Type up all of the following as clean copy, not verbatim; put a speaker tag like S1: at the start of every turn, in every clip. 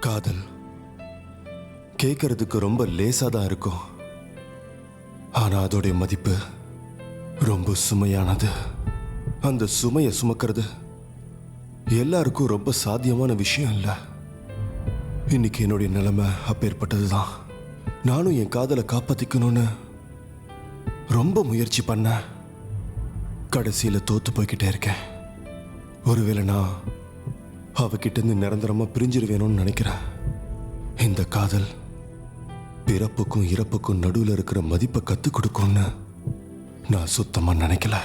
S1: காதல் கேட்கறதுக்கு ரொம்ப லேசா தான் இருக்கும். ஆனா அதோடைய மதிப்பு ரொம்ப சுமையானது. அந்த சுமையை சுமக்கிறது எல்லாருக்கும் ரொம்ப சாத்தியமான விஷயம் இல்லை. இன்னைக்கு என்னுடைய நிலைமை அப்பேற்பட்டதுதான். நானும் என் காதலை காப்பாத்திக்கணும்னு ரொம்ப முயற்சி பண்ணேன். கடைசியில தோத்து போய்கிட்டே இருக்கேன். ஒருவேளை நான் அவகிட்ட இருந்து நிரந்தரமா பிரிஞ்சிருவேணும்னு நினைக்கிறேன். இந்த காதல் பிறப்புக்கும் இறப்புக்கும் நடுவில் இருக்கிற மதிப்பை கற்றுக் கொடுக்கும்னு நான் சுத்தமா நினைக்கல.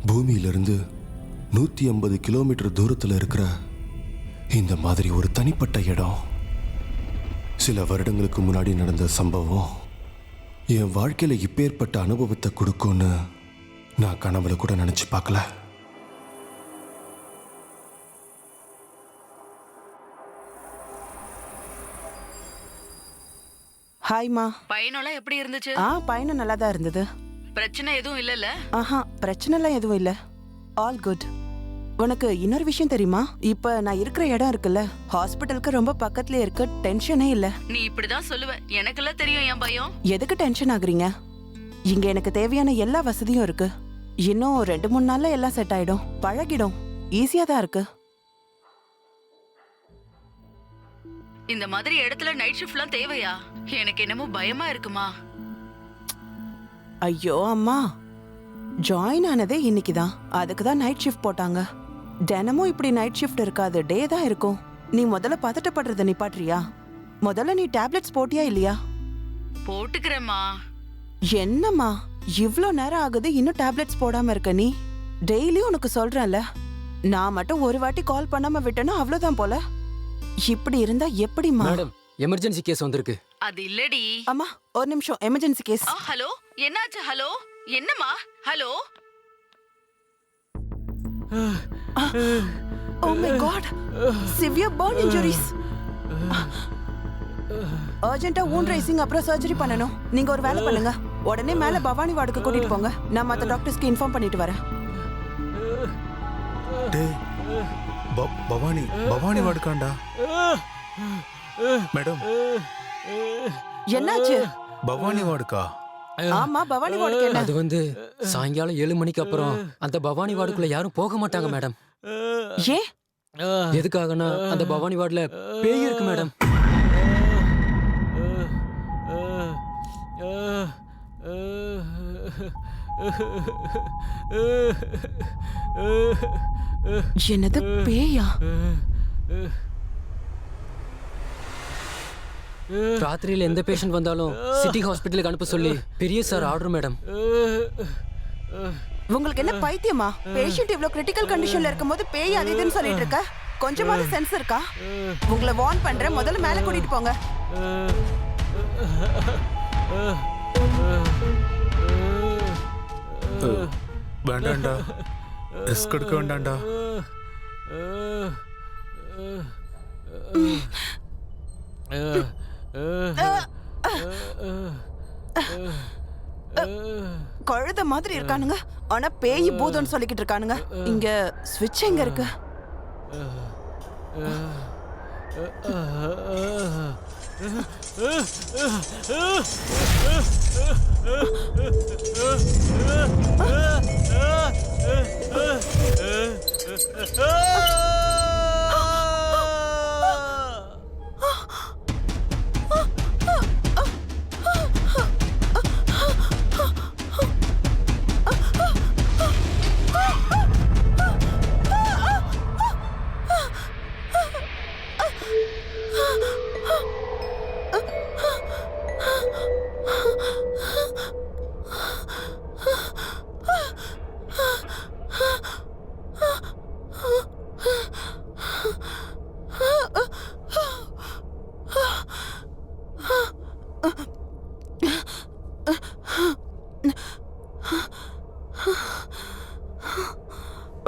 S1: பூமியிலிருந்து 150 கிலோமீட்டர் தூரத்தில் இருக்கிற இந்த மாதிரி ஒரு தனிப்பட்ட இடம் சில வருடங்களுக்கு முன்னாடி நடந்த சம்பவம் என் வாழ்க்கையில இப்பேற்பட்ட அனுபவத்தை கொடுக்கும்னு நான் கனவுல கூட நினைச்சு பார்க்கல.
S2: ஹாய்மா.
S3: பயணம்லாம் எப்படி இருந்துச்சு?
S2: பயணம் நல்லா தான் இருந்தது.
S3: பிரச்சனை எதுவும் இல்லைல்ல?
S2: பிரச்சனைலாம் எதுவும் இல்லை. All good. உனக்கு இன்னொரு விஷயம் தெரியுமா? இப்ப நான் இருக்கிற இடம் இருக்குல்ல, ஹாஸ்பிட்டலுக்கு ரொம்ப பக்கத்துல இருக்க. டென்ஷனே இல்ல.
S3: நீ இப்படிதான் சொல்லுவ, எனக்கெல்லாம் தெரியும் என் பயம்.
S2: எதுக்கு டென்ஷன் ஆகுறீங்க? இங்க எனக்கு தேவையான எல்லா வசதியும் இருக்கு. இன்னும் 2-3 நாள்ல எல்லாம் செட் ஆயிடும், பழகிடும். ஈஸியா தான் இருக்கு.
S3: இந்த மாதிரி இடத்துல நைட் ஷிஃப்ட்லாம் தேவையா? எனக்கு என்னமோ பயமா இருக்குமா.
S2: ஐயோ அம்மா, ஜாயின் ஆனதே இன்னைக்குதான். அதுக்கு தான் நைட் ஷிஃப்ட் போட்டாங்க. தினமும் இப்படி நைட் ஷிஃப்ட் இருக்காது, டே தான் இருக்கும். நீ முதல்ல பதட்டப்படுறத நிப்பாட்றியா? முதல்ல நீ டேப்லெட்ஸ் போட்டியா இல்லையா?
S3: போட்டுக்கிறேம்மா.
S2: என்னம்மா இவ்ளோ நேரம் ஆகுது, இன்னும் டேப்லெட்ஸ் போடாம இருக்க நீ? டெய்லி உனக்கு சொல்றேன்ல, நான் மட்டும் ஒரு வாட்டி கால் பண்ணாம விட்டேன்னா அவ்வளவுதான் போல. இப்படி இருந்தா எப்படிமா?
S4: மேடம், எமர்ஜென்சி கேஸ் வந்திருக்கு.
S3: அது இல்லடி.
S2: அம்மா ஒரு நிமிஷம், எமர்ஜென்சி கேஸ்.
S3: ஹலோ, என்னாச்சு? ஹலோ, என்னம்மா? Hello.
S2: Oh my god, severe burn injuries. அர்ஜென்ட்டா wound dressing அப்புறம் சர்ஜரி பண்ணனும். நீங்க ஒரு வேலை பண்ணுங்க, உடனே மேல பவானி வார்டுக்கு கூட்டிட்டு போங்க. நான் மத்த டாக்டர்ஸ்க்கு இன்ஃபார்ம் பண்ணிட்டு வரேன்.
S5: டேய், பவானி வார்டுக்காண்டா. மேடம்,
S2: என்னாச்சு?
S5: பவானி வார்டுக்கா?
S2: ஆமா, பவானி வார்டுக்கு என்ன?
S4: அது சாயங்காலம் 7 மணிக்கு அப்புறம் அந்த பவானி வார்டுக்குள்ள யாரும் போக மாட்டாங்க மேடம்.
S2: ஏன்?
S4: எதுக்காகனா அந்த பவானி வார்டுல பேய் இருக்கு மேடம்.
S2: என்னது, பேயா?
S4: ராத்திரியில எந்த பேஷண்ட் வந்தாலும் சிட்டி ஹாஸ்பிட்டலுக்கு அனுப்ப சொல்லி பெரிய சார் ஆர்டர் மேடம்.
S2: உங்களுக்கு என்ன பைத்தியமா? பேஷண்ட் இவ்ளோ கிரிட்டிக்கல் கண்டிஷன்ல இருக்கும்போது பேய் அது இதுன்னு சொல்லிட்டு இருக்க? கொஞ்சமாவது சென்ஸ் இருக்கா? உங்களை வார்ன் பண்றேன், முதல்ல மேல கூட்டிட்டு போங்க.
S5: வேண்டாண்டா, ரிஸ்க் எடுக்க வேண்டாண்டா.
S2: கழுத மாதிரி இருக்கானுங்க, ஆனா பேய் பூதம்னு சொல்லிக்கிட்டு இருக்கானுங்க. இங்க ஸ்விட்ச் எங்க இருக்கு?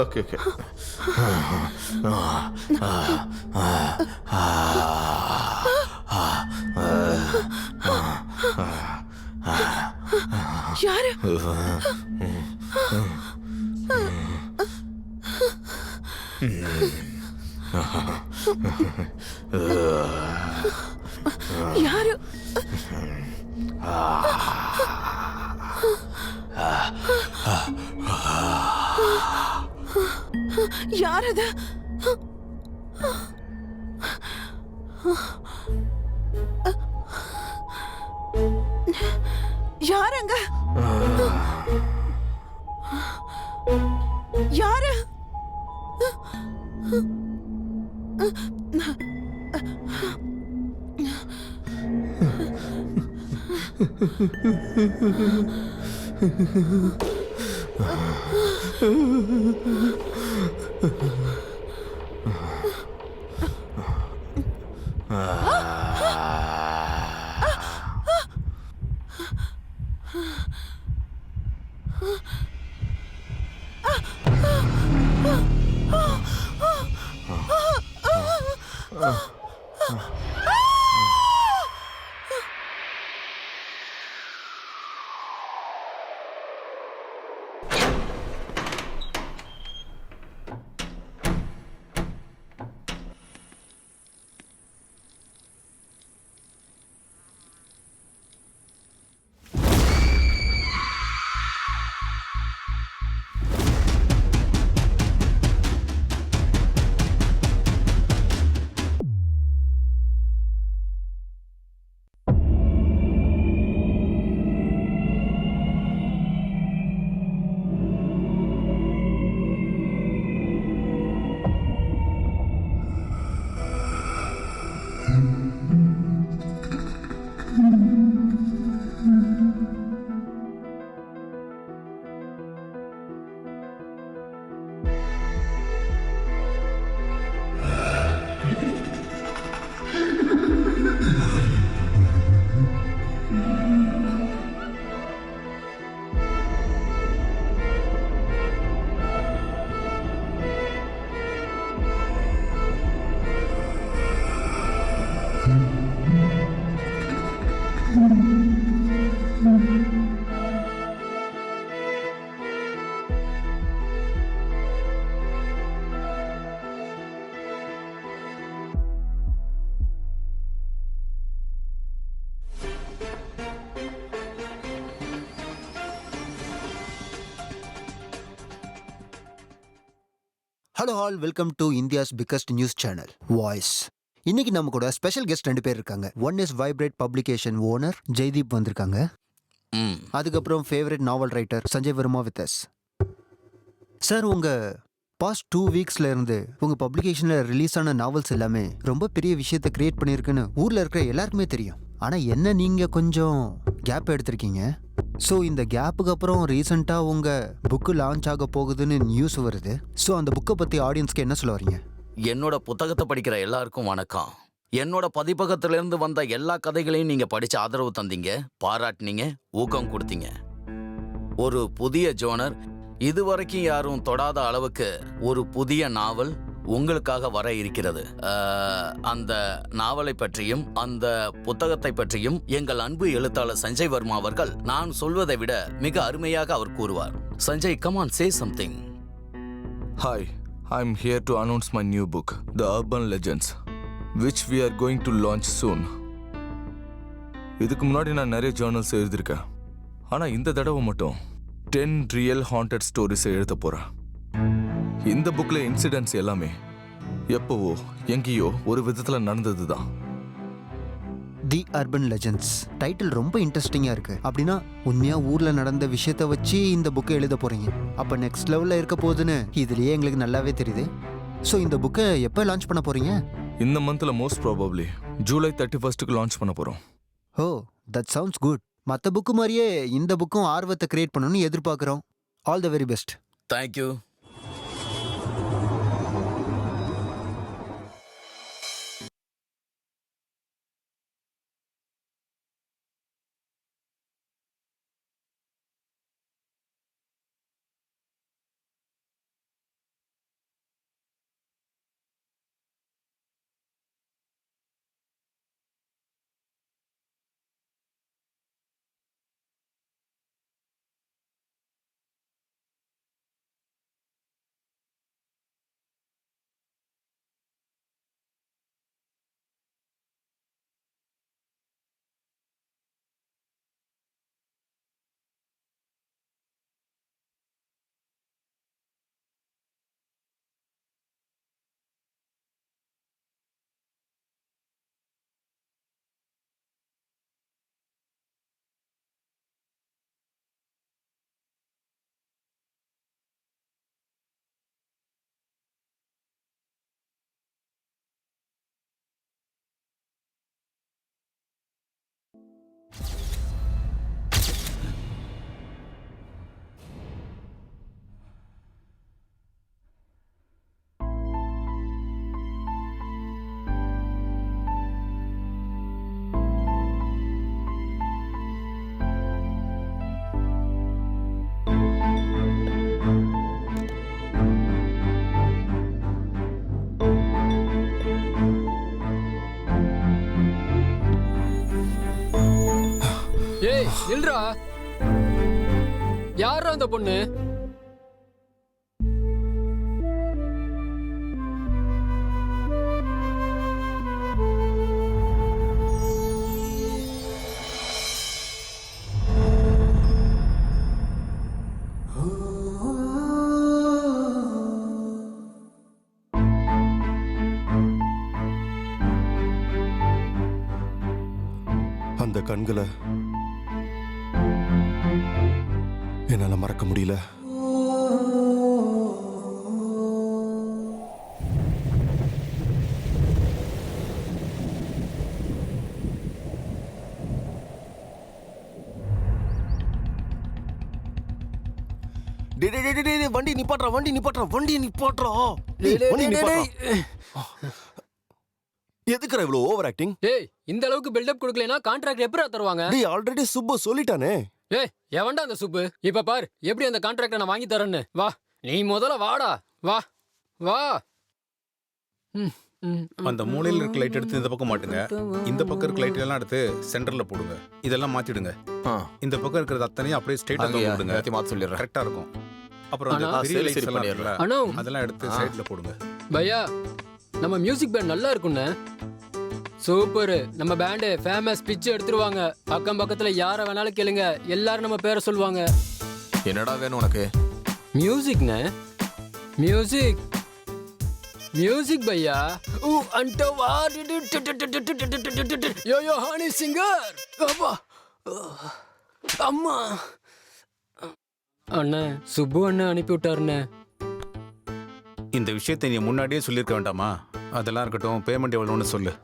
S5: ஓகே.
S2: யாரு? யாரு? யார் அது? யாருங்க? யாரு?
S6: Hello all, welcome to India's biggest news channel voice. இன்னைக்கு நம்ம கூட ஸ்பெஷல் கெஸ்ட் 2 பேர் இருக்காங்க. One is vibrate publication owner Jaideep வந்திருக்காங்க. அதுக்கப்புறம் favourite novel writer Sanjay Varma with us. Sir, உங்க பாஸ்ட் 2 வீக்ஸ்ல இருந்து உங்க பப்ளிகேஷன்ல ரிலீஸ் ஆன நாவல்ஸ் எல்லாமே ரொம்ப பெரிய விஷயத்தை கிரியேட் பண்ணியிருக்குன்னு ஊர்ல இருக்கிற எல்லாருக்குமே தெரியும். ஆனா என்ன, நீங்க கொஞ்சம் கேப் எடுத்திருக்கீங்க. ஸோ இந்த கேப்புக்கு அப்புறம் ரீசெண்டாக உங்கள் புக்கு லான்ச் ஆக போகுதுன்னு நியூஸ் வருது. ஸோ அந்த புக்கை பற்றி ஆடியன்ஸ்க்கு என்ன சொல்ல வரீங்க?
S7: என்னோட புத்தகத்தை படிக்கிற எல்லாருக்கும் வணக்கம். என்னோட பதிப்பகத்திலிருந்து வந்த எல்லா கதைகளையும் நீங்க படிச்சு ஆதரவு தந்தீங்க, பாராட்டினீங்க, ஊக்கம் கொடுத்தீங்க. ஒரு புதிய ஜோனர், இதுவரைக்கும் யாரும் தொடாத அளவுக்கு ஒரு புதிய நாவல் உங்களுக்காக வர இருக்கிறது. அந்த நாவலை பற்றியும் அந்த புத்தகத்தை பற்றியும் எங்கள் அன்பு எழுத்தாளர் சஞ்சய் வர்மா அவர்கள் நான் சொல்வதை விட மிக அருமையாக அவர் கூறுவார். Sanjay, come on, say something.
S1: Hi, I'm here to announce my new book, The Urban Legends, which we are going to launch soon. இதுக்கு முன்னாடி நான் நிறைய ஜேர்னல்ஸ் எழுதியிருக்கேன். ஆனால் இந்த தடவை மட்டும் 10 ரியல் ஹாண்டட் ஸ்டோரிஸை எழுத போகிறேன். இந்த புக்கில் இன்சிடென்ட்ஸ் எல்லாமே எப்போவோ எங்கேயோ ஒரு விதத்தில் நடந்தது தான்.
S6: தி அர்பன் லெஜெண்ட்ஸ் டைட்டில் ரொம்ப இன்ட்ரெஸ்டிங்காக இருக்குது. அப்படின்னா உண்மையாக ஊரில் நடந்த விஷயத்தை வச்சு இந்த புக்கை எழுத போகிறீங்க. அப்போ நெக்ஸ்ட் லெவலில் இருக்க போகுதுன்னு இதுலேயே எங்களுக்கு நல்லாவே தெரியுது. ஸோ இந்த புக்கை எப்போ லான்ச் பண்ண போகிறீங்க?
S1: இந்த மந்தில் most probably July 31st launch பண்ண போகிறோம்.
S6: ஓ, தட் சவுண்ட்ஸ் குட். மற்ற புக்கு மாதிரியே இந்த புக்கும் ஆர்வத்தை கிரியேட் பண்ணணும்னு எதிர்பார்க்குறோம். All the very best.
S7: Thank you.
S4: நில்றா. யாரா அந்த பொண்ணு?
S8: அந்த கண்களை என்னால மறக்க முடியல. வண்டி நிப்பாட்றா, வண்டி நிப்பாட்றா, வண்டி நிப்பாட்றா. வண்டி நிப்பாட்றா. எதுக்குற இவ்வளவு ஓவர் ஆக்டிங்?
S4: ஏய், இந்த அளவுக்கு பில்டப் கொடுக்கலனா கான்ட்ராக்ட் எப்பறா தருவாங்க?
S8: டேய் ஆல்ரெடி சுப்பு சொல்லிட்டானே.
S4: ஏய், எவன்டா அந்த சுப்பு? இப்ப பாரு எப்படி அந்த கான்ட்ராக்ட நான் வாங்கி தரேன்னு. வா, நீ முதல்ல வாடா. வா வா.
S5: அந்த மூலையில இருக்க லைட் எடுத்து இந்த பக்கம் மாட்டுங்க. இந்த பக்கம் இருக்க லைட் எல்லாம் எடுத்து சென்டர்ல போடுங்க. இதெல்லாம் மாத்திடுங்க. இந்த பக்கம் இருக்கிறது அத்தனையும் அப்படியே ஸ்ட்ரைட்டா போடுங்க.
S1: மாத்த சொல்லிடுறேன்.
S5: கரெக்டா இருக்கும். அப்புறம் அந்த
S4: அண்ணா,
S5: பெரிய லைட்ஸ் எல்லாம் இருக்குல்ல,
S4: அண்ணா,
S5: அதெல்லாம் எடுத்து சைடுல போடுங்க.
S4: பையா, நம்ம மியூசிக் பேண்ட் நல்லா இருக்கும்ண்ணே. சூப்பர். நம்ம பேண்டு ஃபேமஸ் பிச்சு எடுத்துருவாங்க. அக்கம் பக்கத்துல யார வேணாலும் கேளுங்க, எல்லாரும் நம்ம பேரை சொல்லுவாங்க.
S1: என்னடா வேணும் உனக்கு?
S4: மியூசிக்ண்ணே, மியூசிக் மியூசிக் பையா. ஊ அண்டவா யோ யோ ஹனி சிங்கர். அப்பா அம்மா. அண்ணே, சுப்பு அண்ணன் அனுப்பி விட்டாருண்ணே.
S5: இந்த விஷயத்தை நீ முன்னாடியே சொல்லியிருக்க வேண்டாமா? அதெல்லாம் இருக்கட்டும், பேமெண்ட் எவ்வளோன்னு சொல்லு.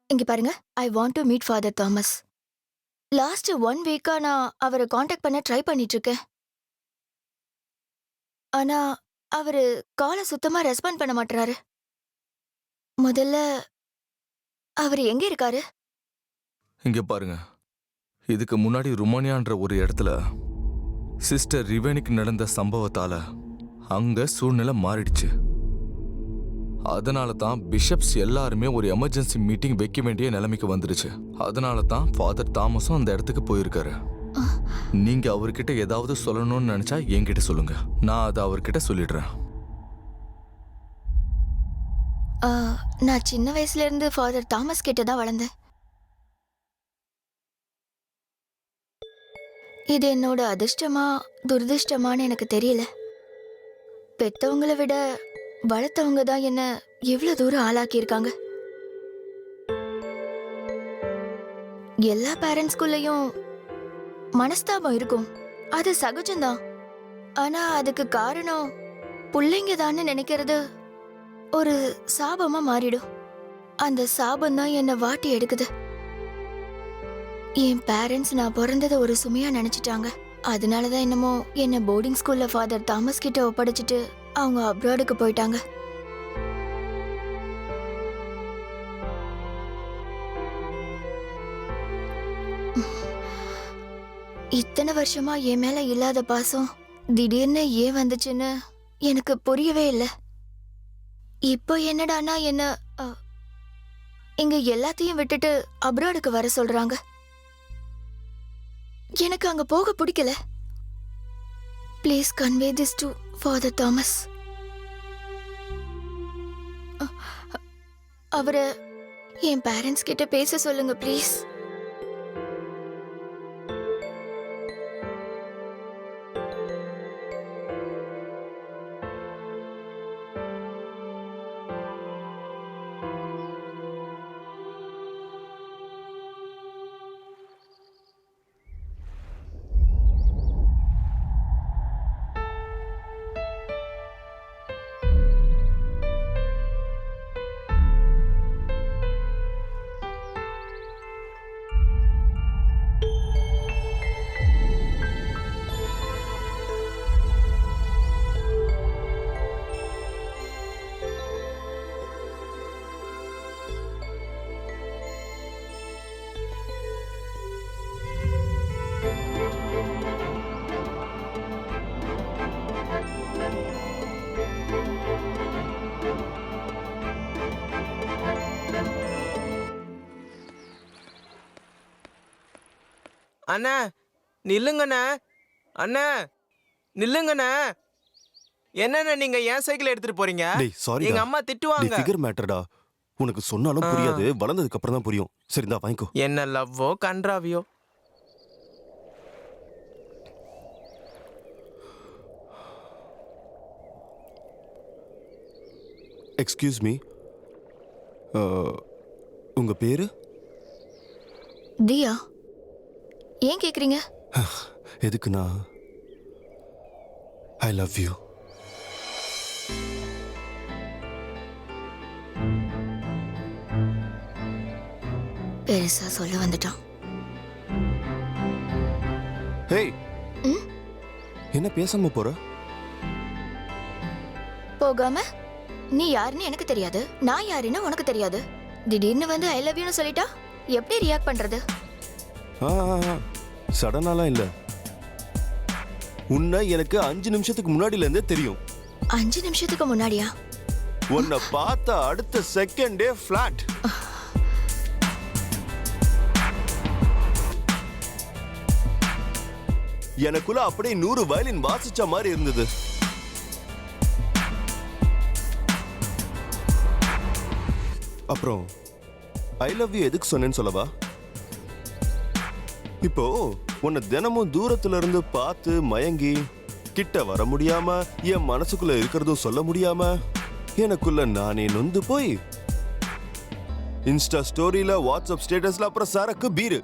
S9: இங்க பாருங்க, I want to meet father Thomas. Last 1 வீக்கா நான் அவரை காண்டாக்ட் பண்ண ட்ரை பண்ணிட்டு இருக்கேன். ஆனா அவரு காலை சுத்தமா ரெஸ்பாண்ட் பண்ண மாட்டாரு. முதல்ல அவர் எங்க இருக்காரு?
S1: இங்க பாருங்க, இதுக்கு முன்னாடி ருமானியான்ற ஒரு இடத்துல சிஸ்டர் ரிவேனிக்கு நடந்த சம்பவத்தால அங்க சூழ்நிலை மாறிடுச்சு. அதனால தான் பிஷப்ஸ் எல்லாருமே ஒரு எமர்ஜென்சி மீட்டிங் வைக்க வேண்டிய நிலைமைக்கு வந்துருச்சு. அதனால தான் ஃபாதர் தாமஸும் அந்த இடத்துக்கு போயிருக்காரு. நீங்க அவர்கிட்ட ஏதாவது சொல்லணும்னு நினைச்சா என்கிட்ட சொல்லுங்க, நான் அதை அவர்கிட்ட சொல்லிடுறேன்.
S9: நான் சின்ன வயசுல இருந்து ஃபாதர் தாமஸ் கிட்ட தான் வளர்ந்தேன். இது என்னோட அதிர்ஷ்டமா துரதிர்ஷ்டமான்னு எனக்கு தெரியல. பெத்தவங்களை விட வளர்த்தவங்க தான் என்ன எவ்வளவு தூரம் ஆளாக்கியிருக்காங்க. எல்லா பேரண்ட்ஸ்குள்ளேயும் மனஸ்தாபம் இருக்கும், அது சகஜம்தான். ஆனா அதுக்கு காரணம் பிள்ளைங்க தான்னு நினைக்கிறது ஒரு சாபமா மாறிடும். அந்த சாபம் தான் என்னை வாட்டி எடுக்குது. என் பேரண்ட்ஸ் நான் பிறந்ததை ஒரு சுமையா நினைச்சிட்டாங்க. அதனாலதான் என்னமோ என்னை போர்டிங் ஸ்கூல்ல ஃபாதர் தாமஸ் கிட்ட ஒப்படைச்சிட்டு அவங்க அப்ராடுக்கு போயிட்டாங்க. இத்தனை வருஷமா என் மேல இல்லாத பாசம் திடீர்னு ஏன் வந்துச்சுன்னு எனக்கு புரியவே இல்லை. இப்போ என்னடானா என்ன இங்க எல்லாத்தையும் விட்டுட்டு அப்ராடுக்கு வர சொல்றாங்க. எனக்கு அங்க போக பிடிக்கல. Please convey this to father Thomas. அவரை என் பேரண்ட்ஸ் கிட்ட பேச சொல்லுங்க ப்ளீஸ்.
S8: அண்ணா நில்லுங்கண்ணா, அண்ணா நில்லுங்கண்ணா. என்னண்ணா நீங்க ஏன் சைக்கிள் எடுத்துட்டு போறீங்க?
S10: டேய் சாரி,
S8: எங்க அம்மா திட்டுவாங்க.
S10: ஃபிகர் மேட்டர்டா. உனக்கு சொன்னாலும் புரியாது, வளர்ந்ததுக்கு அப்புறம் தான் புரியும். சரி இந்தா வாங்கிக்கோ.
S8: என்ன லவ்வோ கன்றாவியோ.
S10: எக்ஸ்கியூஸ் மீ, உங்க பேரு?
S9: தியா. ஏன் கேக்குறீங்க?
S10: எதுக்குண்ணா, ஐ லவ் யூ.
S9: பெருசா சொல்ல வந்துட்டான்.
S10: ஹேய்,
S9: ம்?
S10: என்ன பேசாம போற?
S9: போகாம நீ யாருன்னு எனக்கு தெரியாது, நான் யாருன்னு உனக்கு தெரியாது. திடீர்னு வந்து ஐ லவ் யூன்னு சொல்லிட்டா எப்படி ரியாக்ட் பண்றது?
S10: சடனாலாம் இல்ல, உன்னை எனக்கு 5 நிமிஷத்துக்கு முன்னாடில இருந்தே தெரியும்.
S9: 5 நிமிஷத்துக்கு முன்னாடியா?
S10: உன்னை பார்த்த அடுத்த செகண்டே ஃபிளாட். எனக்குள்ள அப்படியே 100 வயலின் வாசிச்ச மாதிரி இருந்தது. அப்புறம் ஐ லவ் யூ எதுக்கு சொன்னேன்னு சொல்லவா? இப்போ உன்னை தினமும் தூரத்துல இருந்து பார்த்து மயங்கி கிட்ட வர முடியாம, என் மனசுக்குள்ள இருக்கிறதும் சொல்ல முடியாம, எனக்குள்ள நானே நொந்து போய் இன்ஸ்டா ஸ்டோரியில, வாட்ஸ்அப் ஸ்டேட்டஸ்ல, அப்புறம் சரக்கு பீரு.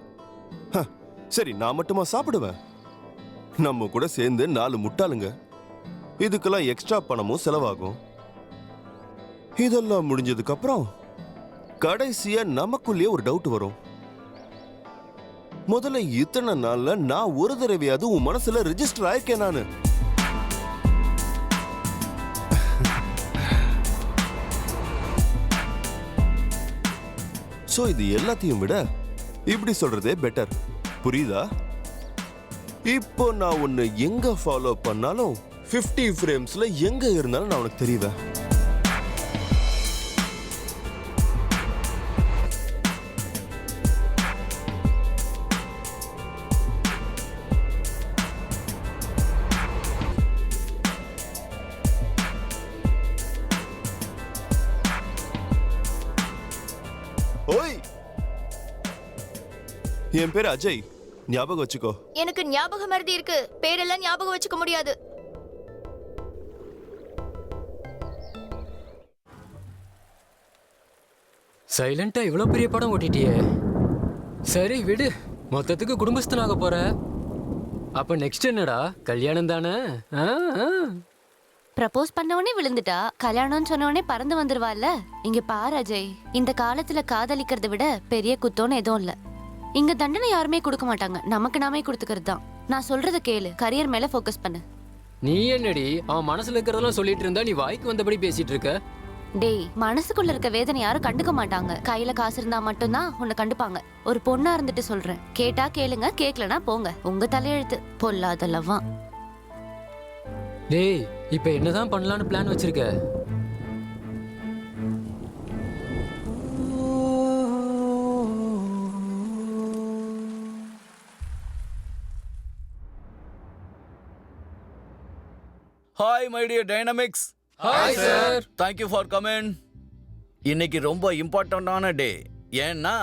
S10: சரி நான் மட்டுமா சாப்பிடுவேன்? நம்ம கூட சேர்ந்து 4 முட்டாளுங்க. இதுக்கெல்லாம் எக்ஸ்ட்ரா பணமும் செலவாகும். இதெல்லாம் முடிஞ்சதுக்கு அப்புறம் கடைசியா நமக்குள்ளேயே ஒரு டவுட் வரும். முதல்ல இத்தனை நாள்ல நான் ஒரு தடவையாவது உன் மனசுல ரெஜிஸ்டர் ஆயிருக்கேன் நானு. சோ இது எல்லாத்தையும் விட இப்படி சொல்றதே பெட்டர். புரியுதா? இப்போ நான் உன்னை எங்க ஃபாலோ பண்ணாலும் 50 ஃப்ரேம்ஸ்ல எங்க இருந்தாலும் நான் உனக்கு தெரிவேன். ஓய், என் பேர் அஜய், ஞாபகம் வச்சுக்கோ.
S9: எனக்கு ஞாபக மறதி இருக்கு, பேரெல்லாம் ஞாபகம் வச்சுக்க முடியாது.
S4: சைலண்டா இவ்வளவு பெரிய படம் ஓட்டிட்டியே. சரி விடு, மொத்தத்துக்கு குடும்பஸ்தனாக போற. அப்ப நெக்ஸ்ட் என்னடா, கல்யாணம் தானே?
S11: ப்ரப்போஸ் பண்ணவனே விழுந்துட்டா, கல்யாணம்னு சொன்னவனே பறந்து வந்துருவாள்ல. இங்க பாரு அஜய், இந்த காலத்துல காதலிக்கிறத விட பெரிய குத்தோன்னு எதுவும் இல்ல. இங்க தண்டனை யாருமே கொடுக்க மாட்டாங்க, நமக்கு நாமே கொடுத்துக்கிறது தான். நான் சொல்றத கேளு, கரியர் மேல ஃபோக்கஸ் பண்ணு.
S4: நீ என்னடி அவன் மனசுல இருக்கிறதெல்லாம் சொல்லிட்டு இருந்தா நீ வாய்க்கு வந்தபடி பேசிட்டு இருக்க?
S11: டேய், மனசுக்குள்ள இருக்க வேதனை யாரும் கண்டுக்க மாட்டாங்க. கையில காசு இருந்தா மட்டும்தான் உன்னை கண்டுப்பாங்க. ஒரு பொண்ணா இருந்துட்டு சொல்றேன், கேட்டா கேளுங்க, கேட்கலனா போங்க. உங்க தலையெழுத்து. பொல்லாதல்லவா.
S4: டேய், இப்ப என்னதான் பண்ணலாம்னு பிளான் வச்சிருக்க?
S7: Hi my dear dynamics.
S4: Hi sir.
S7: Thank you for coming. இன்னைக்கு ரொம்ப இம்பார்ட்டண்டான டே. ஏன்னா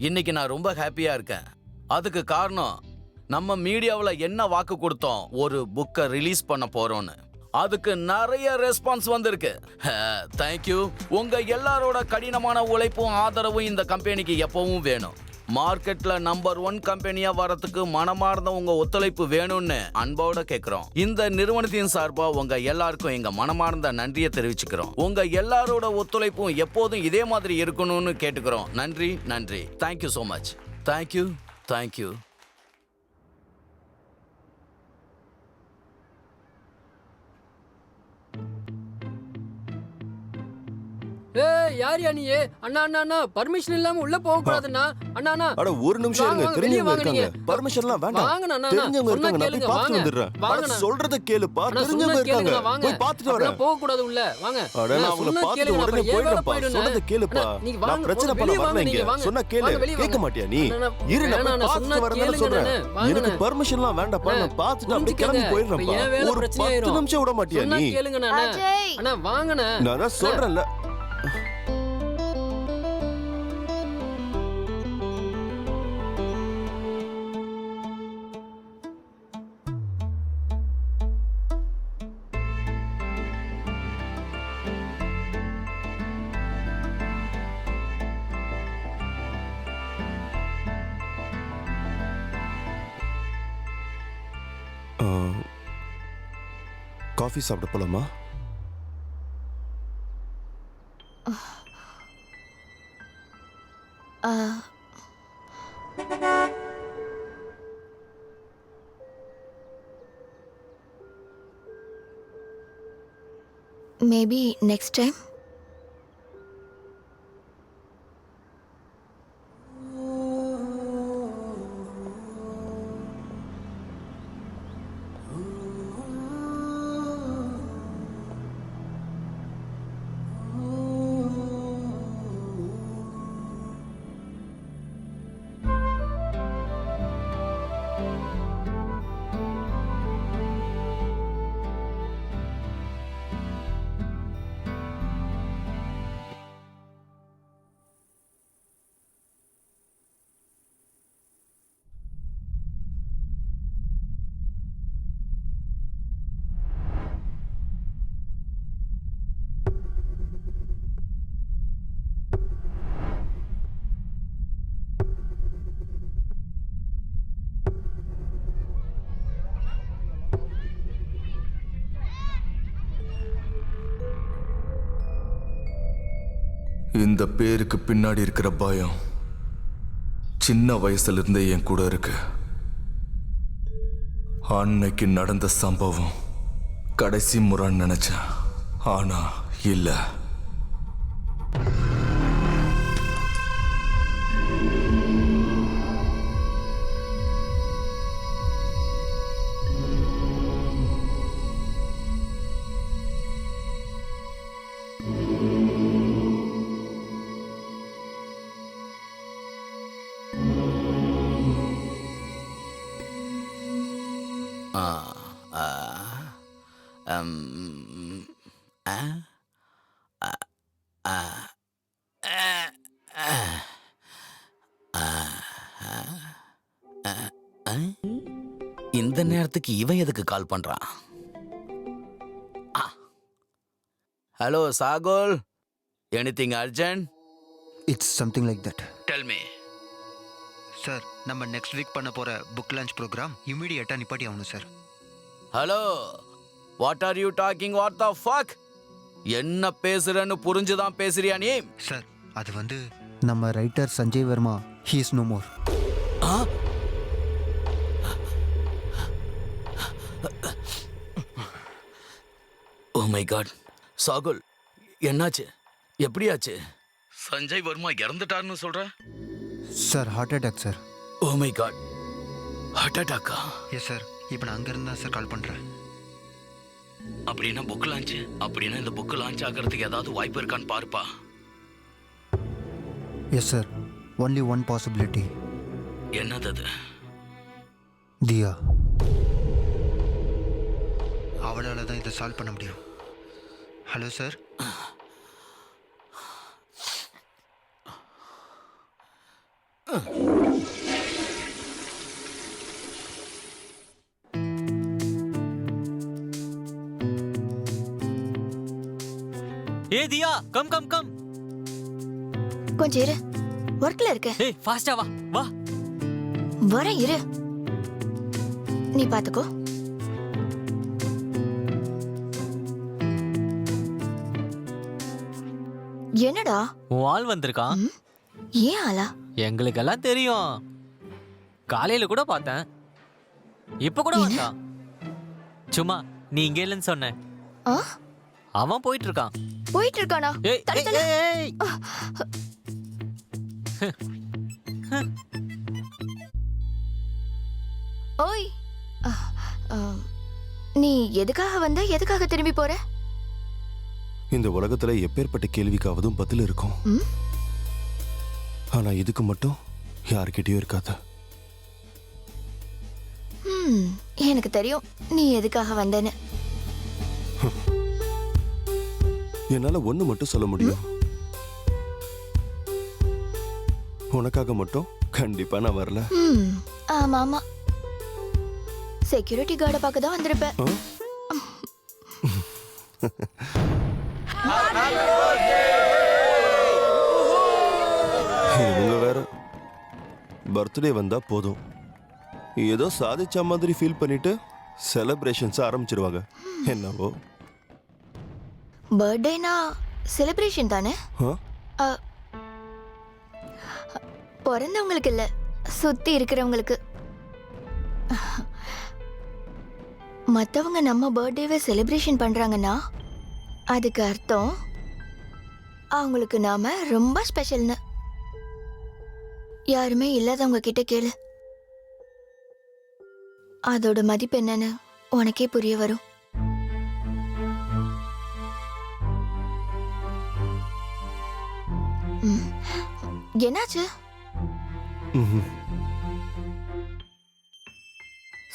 S7: இன்னைக்கு நான் ரொம்ப ஹாப்பியா இருக்கேன். அதுக்கு காரணம், நம்ம மீடியாவில் என்ன வாக்கு கொடுத்தோம், ஒரு புக்கை ரிலீஸ் பண்ண போறோம்னு. அதுக்கு நிறைய ரெஸ்பான்ஸ் வந்திருக்கு. தேங்க்யூ. உங்க எல்லாரோட கடினமான உழைப்பும் ஆதரவும் இந்த கம்பெனிக்கு எப்பவும் வேணும். மார்க்கெட்ல நம்பர் 1 கம்பெனியா வரதுக்கு மனமார்ந்த உங்க ஒத்துழைப்பு வேணும்னு அன்போட கேக்குறோம். இந்த நிறுவனத்தின் சார்பா உங்க எல்லாருக்கும் எங்க மனமார்ந்த நன்றியை தெரிவிச்சுக்கிறோம். உங்க எல்லாரோட ஒத்துழைப்பும் எப்போதும் இதே மாதிரி இருக்கணும்னு கேட்டுக்கிறோம். நன்றி நன்றி. Thank you so much. Thank you thank you.
S4: ஏய், யார் நீ? அண்ணா அண்ணா அண்ணா, பர்மிஷன் இல்லாம உள்ள போக கூடாதுண்ணா. அண்ணா அண்ணா,
S10: அட ஒரு நிமிஷம் இருங்க,
S4: வாங்க,
S10: தெரிஞ்சவங்க
S4: வெளிய வாங்க
S10: இருக்காங்க. பர்மிஷன்லாம் வேண்டாம்.
S4: வாங்க அண்ணா,
S10: தெரிஞ்சவங்க
S4: சொன்னா
S10: இருக்காங்க, நான் போய்
S4: கேளுங்க,
S10: பார்த்துட்டு
S4: வாங்க.
S10: வந்துடுறேன்.
S4: வாங்க
S10: அட சொல்றத கேளுப்பா,
S4: அண்ணா,
S10: தெரிஞ்சவங்க
S4: சொன்னா
S10: இருக்காங்க.
S4: கேளுங்க, வாங்க.
S10: போய் பார்த்துட்டு வரேன்.
S4: அப்படிலாம் போக கூடாது உள்ள. வாங்க.
S10: அட நான் அவங்கள
S4: சொன்னா
S10: பார்த்துட்டு
S4: கேளுங்க,
S10: உடனே
S4: அப்புறம்
S10: போயிடுறேன்ப்பா.
S4: போயிடுங்க.
S10: சொல்றத கேளுப்பா.
S4: அண்ணா, நீங்க
S10: நான்
S4: வாங்க,
S10: பிரச்சனை பண்ண
S4: வெளிய
S10: வரல
S4: வாங்க,
S10: இங்க.
S4: நீங்க வாங்க.
S10: சொன்னா கேளு.
S4: வாங்க, வெளிய
S10: கேட்க
S4: வாங்க.
S10: மாட்டியா நீ?
S4: அண்ணா,
S10: இரு, நான்
S4: அண்ணா,
S10: போய்
S4: சொன்னா
S10: பார்த்துட்டு வரேன்னு
S4: கேளுங்க,
S10: சொல்றேன்.
S4: வாங்க.
S10: எனக்கு பர்மிஷன்லாம் வேண்டாம்ப்பா.
S4: அண்ணா,
S10: நான் பார்த்துட்டு அப்படியே கிளம்பி
S4: புரிஞ்சுக்கங்க.
S10: போயிடுறேன்ப்பா.
S4: என் வேலை
S10: ஒரு
S4: பிரச்சனை
S10: 10
S4: ஆயிரும்.
S10: நிமிஷம் விட மாட்டியா
S4: சொன்னா
S10: நீ?
S4: கேளுங்கண்ணா.
S9: அஜய்.
S4: அண்ணா வாங்கண்ணா.
S10: நான் தான் சொல்றேன்ல. காஃபி சாப்பிட போலாமா?
S9: Maybe next time.
S1: இந்த பேருக்கு பின்னாடி இருக்கிற பயம் சின்ன வயசுல இருந்தே என் கூட இருக்கு. அன்னைக்கு நடந்த சம்பவம் கடைசி முறைன்னு நினைச்சேன், ஆனா இல்ல.
S7: இந்த நேரத்துக்கு இவன் எதுக்கு கால் பண்றான்? Hello Sahul, anything urgent?
S6: It's something like that.
S7: Tell me.
S6: Sir, நம்ம நெக்ஸ்ட் வீக் பண்ண போகிற புக் லான்ச் ப்ரோக்ராம் இமீடியட்டாக நிப்பாட்டி ஆகணும் sir.
S7: Hello, what are you talking? What the fuck? என்ன பேசுறன்னு புரிஞ்சுதான் பேசுறியா நீ?
S6: சார், அது வந்து நம்ம writer Sanjay Varma, he is no more.
S7: Oh my God. Sahul, என்னாச்சு? எப்படியாச்சு? சஞ்சய் வர்மா இறந்துட்டாருன்னு சொல்ற?
S6: Sir, heart attack sir.
S7: Oh my God, heart அட்டாக்கா?
S6: Yes sir, இப்போ நான் அங்கேருந்து தான் சார் கால் பண்ணுறேன்.
S7: அப்படின்னா புக் லான்ச், அப்படின்னா இந்த புக் லான்ச் ஆகிறதுக்கு ஏதாவது வாய்ப்பு இருக்கான்னு பாருப்பா.
S6: Yes sir, only one possibility.
S7: என்னது அது?
S6: தியா. அவளால் தான் இதை சால்வ் பண்ண முடியும். Hello sir.
S8: ஏ தியா, கம் கம் கம்.
S9: கொஞ்சம் இரு, ஒர்க்ல இருக்க.
S8: ஏய், ஃபாஸ்டா வா வா.
S9: வர இரு, நீ பாத்துக்கோ. என்னடா
S8: உன் ஆள் வந்திருக்கான்.
S9: ஏன் ஆளா?
S8: எங்களுக்கெல்லாம் தெரியும், காலையில கூட பார்த்தேன், இப்ப கூட வந்தான். சும்மா நீ இங்க இல்லைன்னு சொன்ன.
S9: ஆ?
S8: அவன் போயிட்டு இருக்கான்.
S9: போயிட்டு இருக்கானா?
S8: ஏய்,
S9: தள்ளு,
S8: ஏய்,
S9: தள்ளு.
S8: ஏய், ஏய்.
S9: ஓய், நீ எதுக்காக வந்த? எதுக்காக திரும்பி போற?
S10: இந்த உலகத்துல எப்பேற்பட்ட கேள்விக்காவதும் பதில் இருக்கும்.
S9: ம்?
S10: ஆனா இதுக்கு மட்டும் யார்கிட்டயும் இருக்காது.
S9: எனக்கு தெரியும் நீ எதுக்காக வந்தேன்னு.
S10: என்னால ஒண்ணு மட்டும் சொல்ல முடியும். உனக்காக மட்டும் கண்டிப்பா நான் வரல.
S9: ஆமா ஆமா, செக்யூரிட்டி கார்டை பார்க்க தான் வந்திருப்ப.
S10: இவங்க வேற பர்த்டே வந்தா போதும், ஏதோ சாதிச்ச மாதிரி ஃபீல் பண்ணிட்டு செலிப்ரேஷன்ஸ் ஆரம்பிச்சிருவாங்க. என்னவோ
S9: பர்த்டேனா செலிப்ரேஷன் தானே?
S10: ஆ?
S9: பிறந்தவங்களுக்கு இல்ல, சுத்தி இருக்கிறவங்களுக்கு. மத்தவங்க நம்ம பர்த்டேவை செலிப்ரேஷன் பண்றாங்கன்னா அதுக்கு அர்த்தம் அவங்களுக்கு நாம ரொம்ப ஸ்பெஷல்னு. யாருமே இல்லாதவங்க கிட்ட கேளு, அதோட மதிப்பு என்னன்னு உனக்கே புரிய வரும். என்னாச்சு?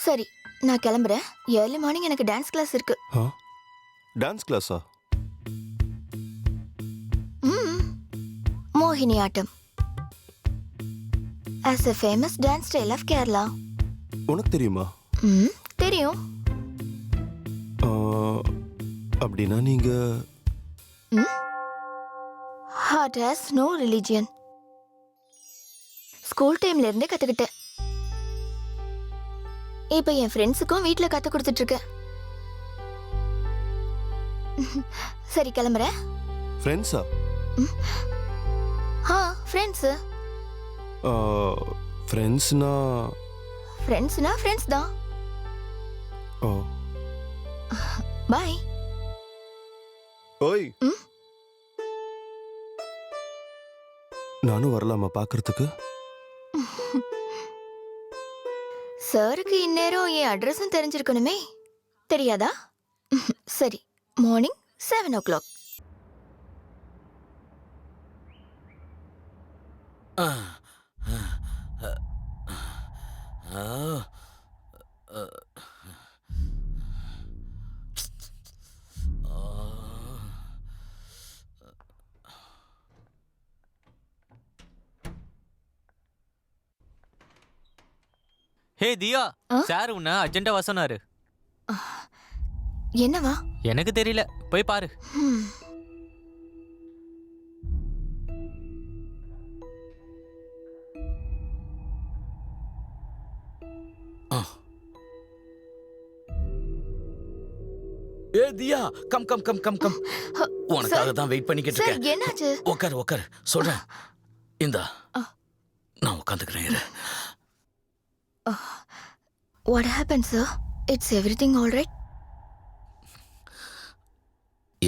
S9: சரி, நான் கிளம்புறேன். ஏர்லி மார்னிங் எனக்கு டான்ஸ் கிளாஸ் இருக்கு.
S10: டான்ஸ் கிளாஸா?
S9: மோகினி ஆட்டம், as a famous dance style of Kerala.
S10: உனக்கு தெரியுமா?
S9: தெரியும்.
S10: அப்படின்னா நீங்க
S9: Heart has no religion. School டைம்ல இருந்தே கத்துக்கிட்டேன். இப்ப என் ஃப்ரெண்ட்ஸுக்கும் வீட்ல கத்து கொடுத்துட்டு இருக்கேன். சரி, கிளம்புறேன்.
S10: ஃப்ரெண்ட்ஸா?
S9: ஃப்ரெண்ட்ஸ்.
S10: ஃப்ரெண்ட்ஸ்னா
S9: ஃப்ரெண்ட்ஸ் தான்.
S10: ஓ,
S9: பை.
S10: ஓய், நானும் வரலாமா பார்க்கறதுக்கு?
S9: சாருக்கு இந்நேரம் என் அட்ரஸும் தெரிஞ்சிருக்கணுமே. தெரியாதா? சரி, மார்னிங் 7 o'clock.
S8: ஹே தியா, சார் உன்னை அர்ஜென்ட்டா சொன்னாரு.
S9: என்னவா?
S8: எனக்கு தெரியல, போய் பாரு.
S7: ஏ Diya come come come come come உனக்காக தான் வெயிட் பண்ணிக்கிட்டு
S9: சார்
S7: இருக்கேன்.
S9: என்னாச்சு?
S7: உட்கார் சொல்றேன். இந்தா நான் உட்காந்துக்கிறேன் இரு.
S9: What happened, sir? It's everything all right?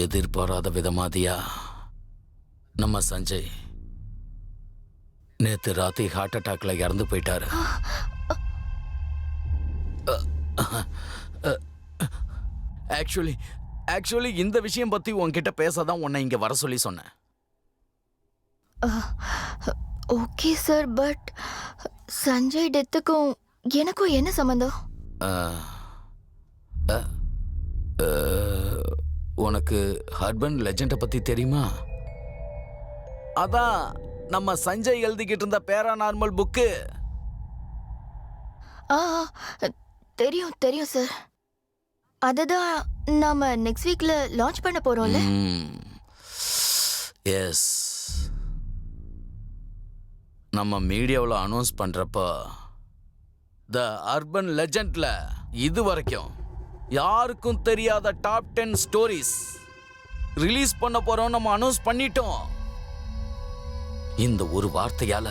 S7: எதிர்பாராத விதமாதியா நம்ம சஞ்சய் நேத்து ராத்திரி ஹார்ட் அட்டாக்ல இறந்து போயிட்டாரு. ஆக்சுவலி இந்த விஷயம் பத்தி உன்கிட்ட பேசதான் உன்னை இங்க வர சொல்லி சொன்னேன்.
S9: ஓகே சார், பட் சஞ்சய் டெத்துக்கும் எனக்கும் என்ன சம்பந்தம்?
S7: உனக்கு அர்பன் லெஜெண்டை பத்தி தெரியுமா? அதான் நம்ம சஞ்சய் எழுதிக்கிட்டு இருந்த பேராநார்மல் புக்கு.
S9: ஆ தெரியும் சார். அதுதான் நாம நெக்ஸ்ட் வீக்ல லான்ச் பண்ண போறோம்ல.
S7: எஸ், நம்ம மீடியாவில் அனௌன்ஸ் பண்றப்ப த அர்பன் லெஜெண்ட்ல இது வரைக்கும் யாருக்கும் தெரியாத டாப் 10 ஸ்டோரிஸ் ரிலீஸ் பண்ண போறோம் நம்ம அனௌன்ஸ் பண்ணிட்டோம். இந்த ஒரு வார்த்தையால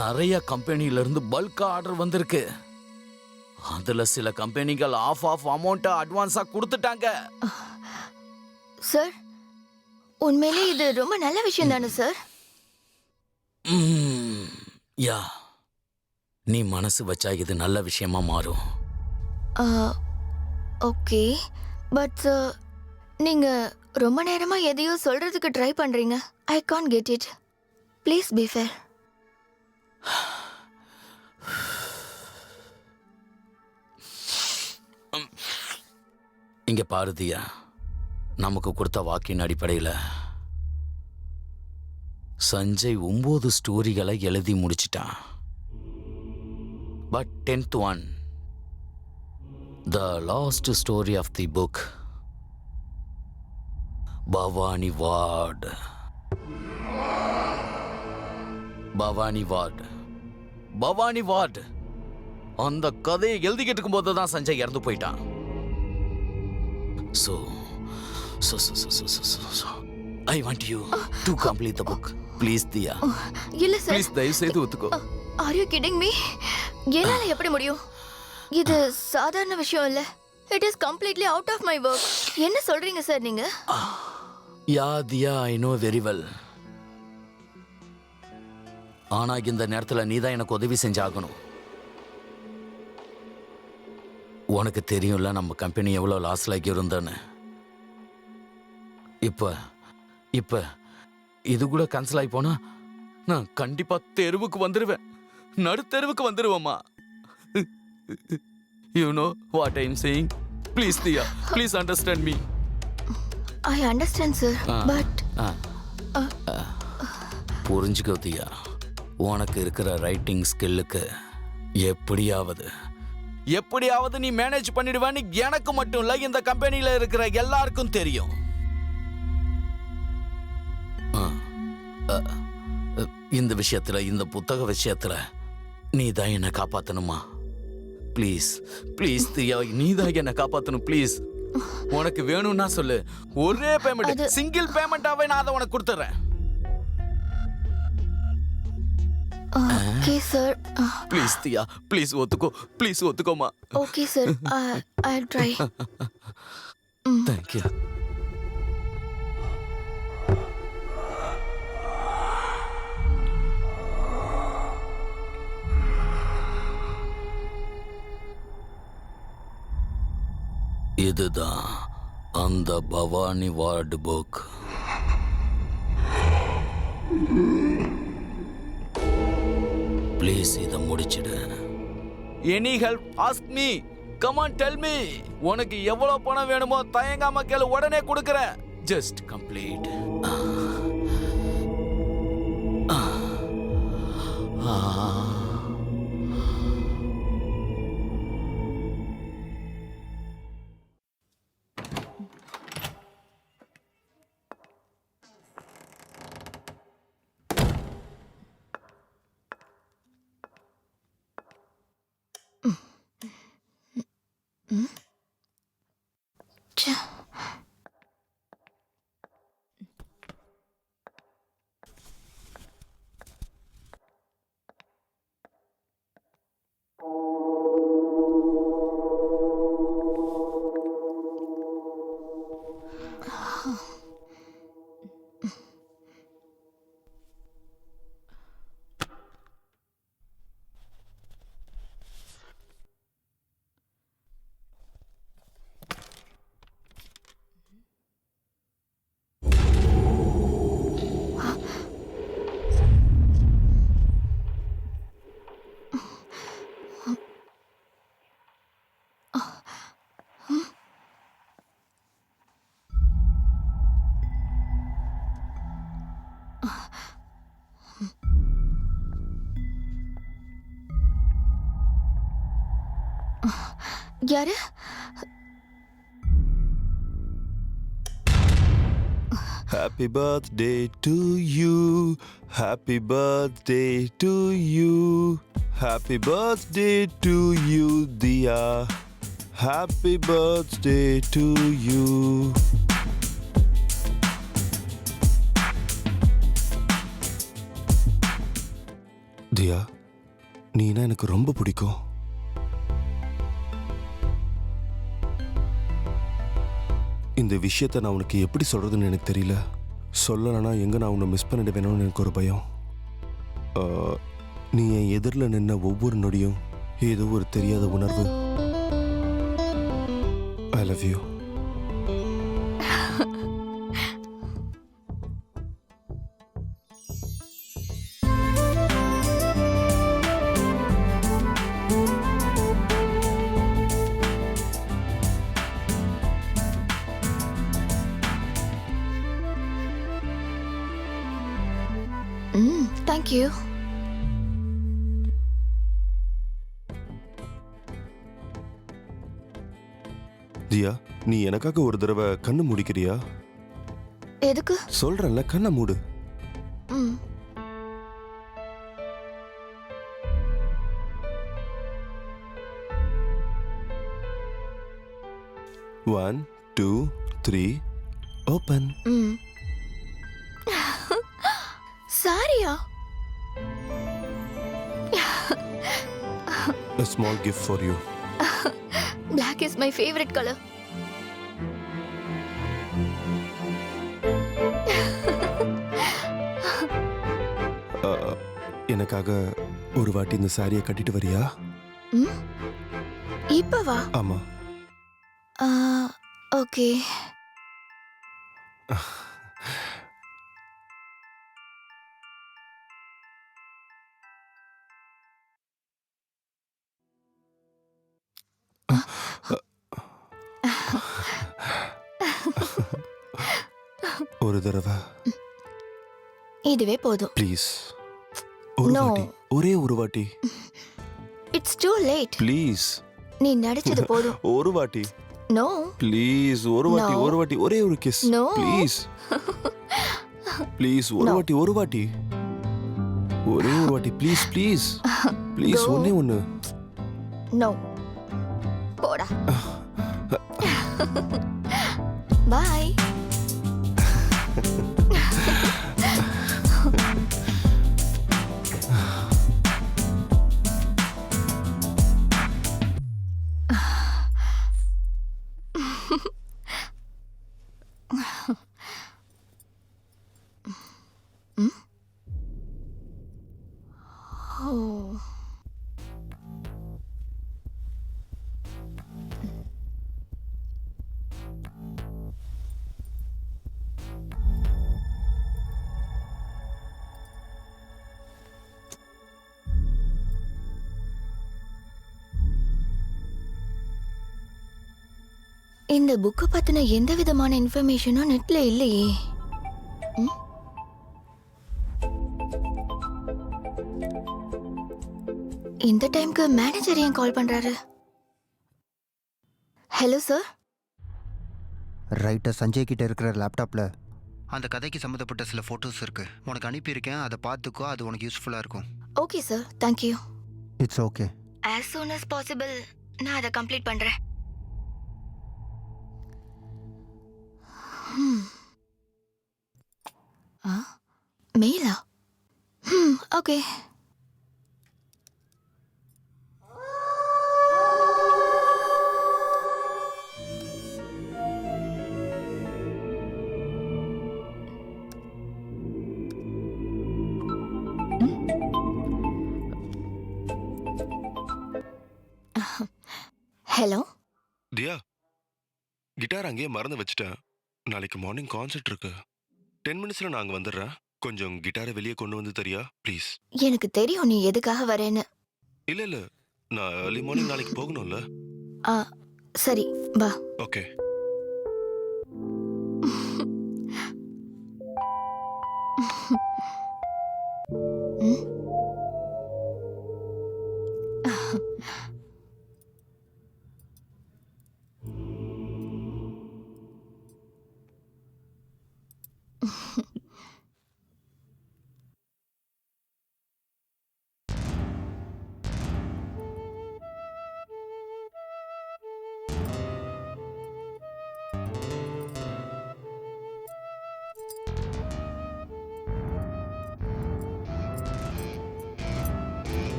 S7: நிறைய கம்பெனில இருந்து பல்கா ஆர்டர் வந்திருக்கு. அதுல சில கம்பெனிகள் ஆஃப் அமௌண்ட்டை அட்வான்ஸா கொடுத்துட்டாங்க.
S9: சார் உண்மையிலே இது ரொம்ப நல்ல விஷயம் தானே சார்?
S7: யா, நீ மனசு வச்சா இது நல்ல விஷயமா மாறும்.
S9: ஓகே, பட் நீங்க ரொம்ப நேரமா எதையோ சொல்றதுக்கு ட்ரை பண்றீங்க. I can't get it. Please be fair.
S7: இங்க பாரதியா, நமக்கு கொடுத்த வாக்கின் அடிப்படையில் சஞ்சய் 9 ஸ்டோரிகளை எழுதி முடிச்சிட்டான். But 10th one, the last story of the book, Bhavani ward. அந்த கதையை எழுதிக்கிட்டு இருக்கும்போது தான் சஞ்சய் இறந்து போயிட்டான். So, I want you to complete the book. Please, Diya.
S9: இல்ல சார்.
S7: Please, தயவு செய்து ஒத்துக்கோ.
S9: Are you kidding me? என்னால எப்படி முடியும்? இது சாதாரண விஷயம் இல்ல. It is completely out of my work. என்ன சொல்றீங்க சார் நீங்க?
S7: Yeah, Diya, I know very well. ஆனா இந்த நேரத்துல நீதான் எனக்கு உதவி செஞ்சாகணும். உனக்கு தெரியும்ல நம்ம கம்பெனி எவ்வளவு லாஸ்ல இருந்தேன்னு. இப்ப இது கூட கேன்சல் ஆகி போனா நான் கண்டிப்பா தெருவுக்கு வந்துருவேன். நடு தெருவுக்கு வந்துருவேம்மா. You know what I'm saying? Please, Diya, please understand me.
S9: I understand, sir. But
S7: புரிஞ்சுக்கோ தியா, உனக்கு இருக்கிற ரைட்டிங் ஸ்கில்லுக்கு எப்படியாவது நீ மேனேஜ் பண்ணிடுவேன்னு எனக்கு மட்டும் இல்ல, இந்த கம்பெனியில இருக்கிற எல்லாருக்கும் தெரியும். இந்த விஷயத்துல, இந்த புத்தக விஷயத்துல நீ தான் என்ன காப்பாத்தணுமா? ப்ளீஸ் தியா, நீ தான் என்ன காப்பாத்தணும். ப்ளீஸ், உனக்கு வேணும்னா சொல்லு. ஒரே பேமெண்ட், சிங்கிள் பேமெண்டாவே நான் அதை உனக்கு கொடுத்துறேன்.
S9: okay, sir.
S7: Please Diya, please ஒத்துக்கோமா.
S9: Okay, sir. I'll try.
S7: Thank you. இதுதான் அந்த பவானி வார்டு புக். ப்ளீஸ் இதை முடிச்சிடு. Any help ask me. Come on, tell me. உனக்கு எவ்வளவு பணம் வேணுமோ தயங்காம கேளு, உடனே கொடுக்கறேன். Just complete.
S9: ச்சே. யாரு?
S10: Happy birthday to you. Happy birthday to you. Happy birthday to you, Dia. Happy birthday to you. தியா, நீனா எனக்கு ரொம்ப பிடிக்கும். இந்த விஷயத்தை நான் உனக்கு எப்படி சொல்றதுன்னு எனக்கு தெரியல. சொல்லலைன்னா எங்க நான் உன்னை மிஸ் பண்ணிடுவேணும்னு எனக்கு ஒரு பயம். நீ என் எதிரில் நின்ன ஒவ்வொரு நொடியும் ஏதோ ஒரு தெரியாத உணர்வு. I love you.
S9: Thank you.
S10: Diya, நீ எனக்காக ஒரு தடவை கண்ணு மூடிக்கிறியா?
S9: எதுக்கு?
S10: சொல்றேன்ல, கண்ணை மூடு.
S9: ம்.
S10: One, two, three, open.
S9: ம். சாரியா?
S10: A small gift for you.
S9: Black is my favorite color.
S10: எனக்காக ஒரு வாட்டி இந்த சாரியை கட்டிட்டு வரியா?
S9: ம்? இப்பவா?
S10: ஆமா.
S9: ஓகே.
S10: ஒரு தடவை
S9: இதுவே போதும்.
S10: ப்ளீஸ். ஒரு
S9: No.
S10: வாட்டி, ஒரே ஒரு வாட்டி.
S9: It's too late.
S10: ப்ளீஸ்.
S9: நீ நடிச்சது போதும்.
S10: ஒரு வாட்டி.
S9: நோ.
S10: ப்ளீஸ், ஒரு வாட்டி,
S9: No.
S10: ஒரு வாட்டி, ஒரே ஒரு கிஸ்.
S9: No.
S10: ப்ளீஸ். ப்ளீஸ், ஒரு
S9: No.
S10: வாட்டி, ஒரு வாட்டி. ஒரே ஒரு வாட்டி, ப்ளீஸ், ப்ளீஸ். Please,
S9: Go.
S10: ஒண்ணே ஒண்ணு.
S9: நோ. போடா. பை. இந்த புக்கு பத்தின எந்த விதமான இன்ஃபர்மேஷனும் நெட்ல இல்லையே. ம்? இந்த டைம்க்கு மேனேஜர் ஏன் கால் பண்றாரு? Hello sir.
S6: ரைட்டர் சஞ்சய் கிட்ட இருக்கிற லேப்டாப்ல அந்த கதைக்கு சம்மந்தப்பட்ட சில ஃபோட்டோஸ் இருக்கு. உனக்கு அனுப்பியிருக்கேன், அதை பார்த்துக்கோ. அது உனக்கு யூஸ்ஃபுல்லாக இருக்கும்.
S9: Okay sir, thank you.
S6: It's okay.
S9: as soon as possible நான் அதை கம்ப்ளீட் பண்றேன். மெயிலா? ஓகே. ஹலோ.
S10: தியா, கிட்டார் அங்கேயே மறந்து வச்சுட்டேன். நாளைக்கு மார்னிங் கான்சர்ட் இருக்கு. 10 மினிட்ஸ்ல நான் அங்க வந்துடுறேன். கொஞ்சம் கிட்டாரை வெளியே கொண்டு வந்து தரியா ப்ளீஸ்?
S9: எனக்கு தெரியும் நீ எதுக்காக வரேன்னு.
S10: இல்ல நான் ஏர்லி மார்னிங் நாளைக்கு போகணும்ல.
S9: ஆ சரி வா.
S10: ஓகே.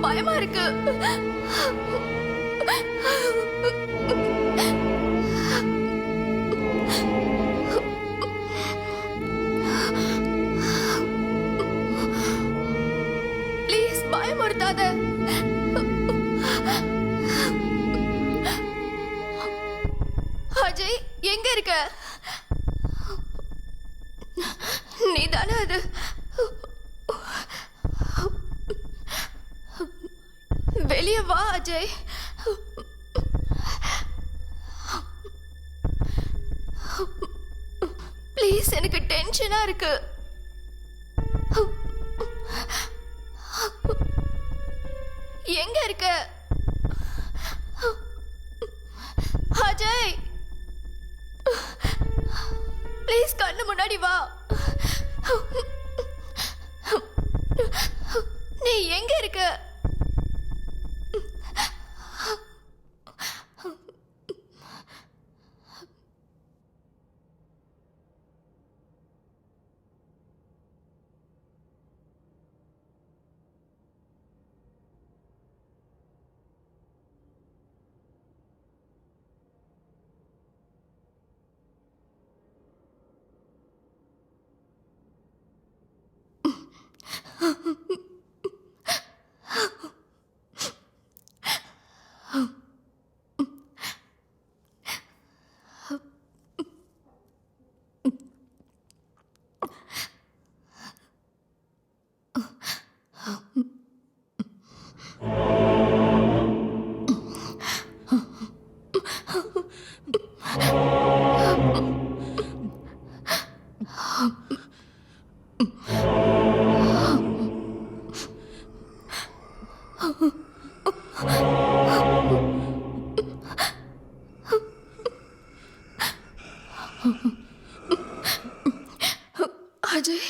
S9: பயமா இருக்கு. ப்ளீஸ் பயமுறுத்தாத. அஜய் எங்க இருக்க? நீ தானே அது? வெளியே வா அஜய். ப்ளீஸ், எனக்கு டென்ஷனா இருக்கு. எங்க இருக்க அஜய்? ப்ளீஸ் கண்ணு முன்னாடி வா. நீ எங்க இருக்க? அஜய்,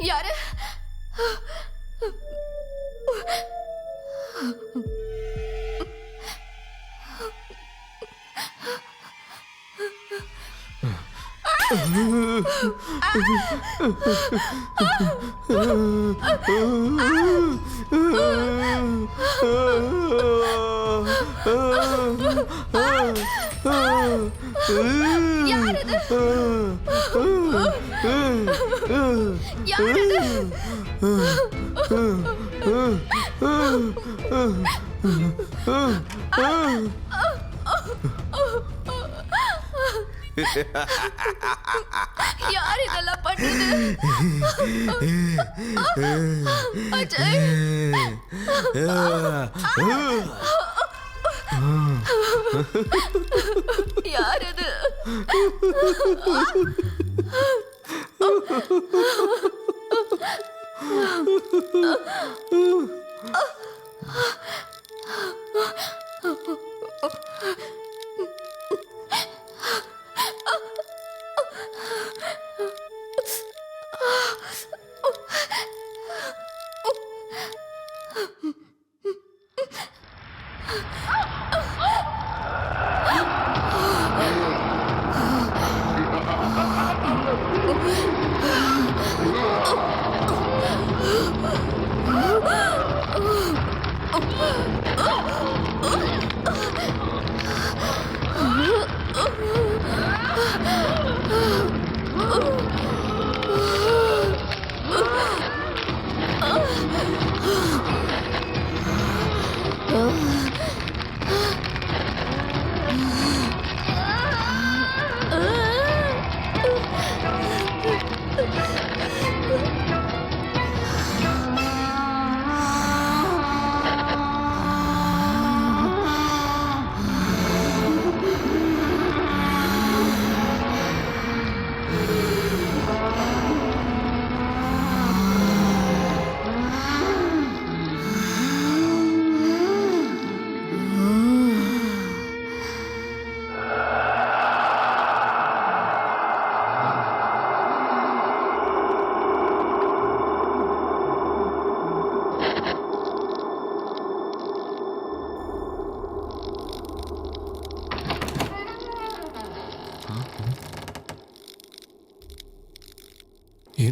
S9: யாரு? யார் இதெல்லாம் பண்ணது? அஜய், யார் அது?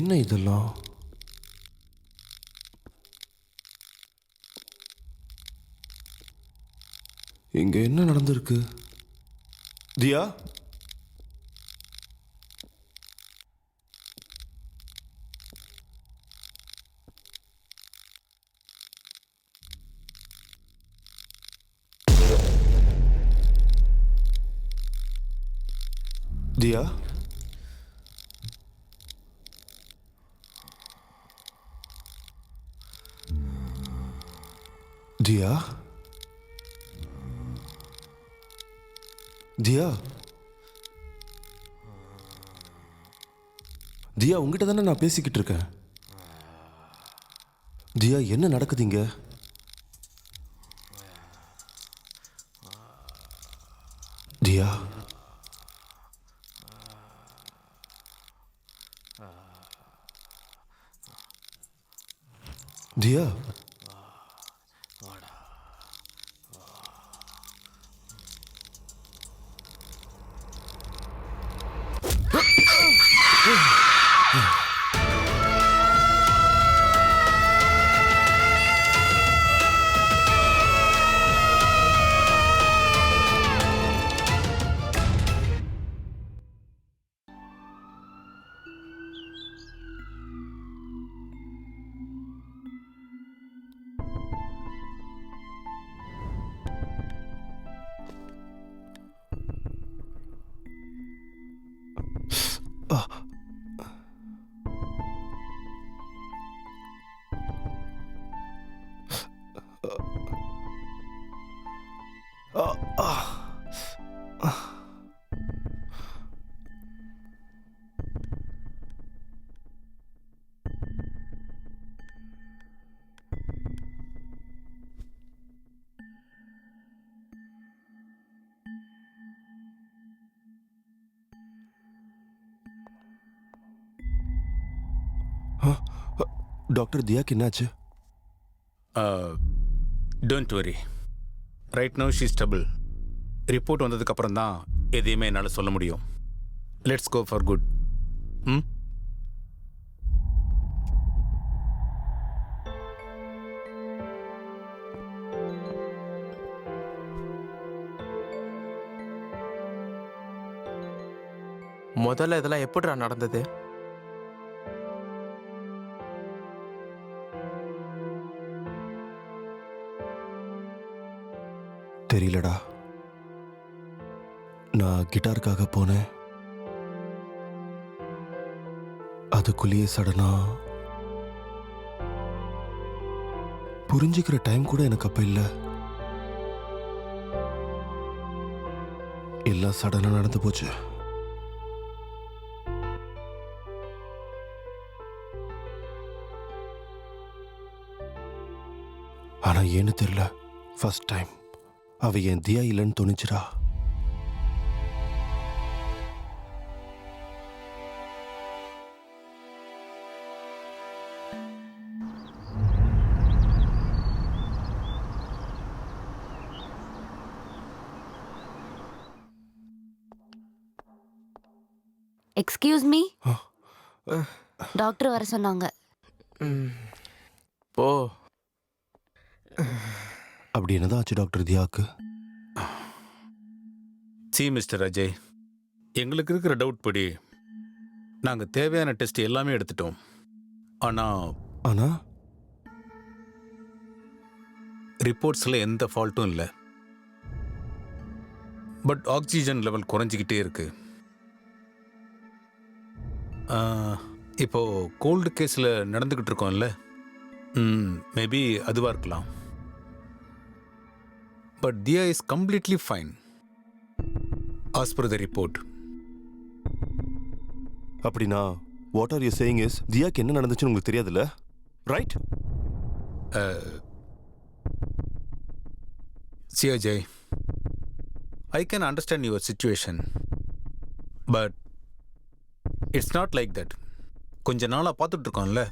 S10: என்ன இதெல்லாம்? இங்க என்ன நடந்திருக்கு? தியா, தியா, தியா, தியா, தியா, உங்ககிட்ட தானே நான் பேசிக்கிட்டு இருக்கேன். தியா, என்ன நடக்குதுங்க? தியா, தியா, டாக்டர், தியாக்கு என்னாச்சு?
S5: Don't worry, right now she stable. ரிப்போர்ட் வந்ததுக்கப்புறம் தான் எதையுமே என்னால் சொல்ல முடியும். Let's go for good. ம்.
S12: முதல்ல இதெல்லாம் எப்படிடா நடந்தது?
S10: தெரியலடா. நான் கிட்டாருக்காக போனேன். அதுக்குள்ளேயே சடனா புரிஞ்சுக்கிற டைம் கூட எனக்கு அப்ப இல்ல. எல்லாம் சடனா நடந்து போச்சு. ஆனா ஏன்னு தெரியல, ஃபர்ஸ்ட் டைம் அவ என் தியா இல்லைன்னு தோணுச்சுடா.
S11: எக்ஸ்கியூஸ் மீ, டாக்டர் வர சொன்னாங்க.
S12: போ.
S10: அப்படி என்னதான் ஆச்சு டாக்டர் தியாக்கு?
S5: சி மிஸ்டர் அஜய், எங்களுக்கு இருக்கிற டவுட் படி நாங்கள் தேவையான டெஸ்ட் எல்லாமே எடுத்துட்டோம்.
S10: ஆனா
S5: ரிப்போர்ட்ஸில் எந்த ஃபால்ட்டும் இல்லை. பட் ஆக்சிஜன் லெவல் குறைஞ்சிக்கிட்டே இருக்கு. இப்போ கோல்டு கேஸில் நடந்துக்கிட்டு இருக்கோம்ல, மேபி அதுவாக இருக்கலாம். But Diya is completely fine as per the report.
S10: அப்படின்னா what are you saying is தியாக்கு என்ன நடந்துச்சுன்னு உங்களுக்கு தெரியாதுல்ல, right?
S5: See Ajay, I can understand your situation, but it's not like that. கொஞ்ச நாளாக பார்த்துட்டு இருக்கோம்ல,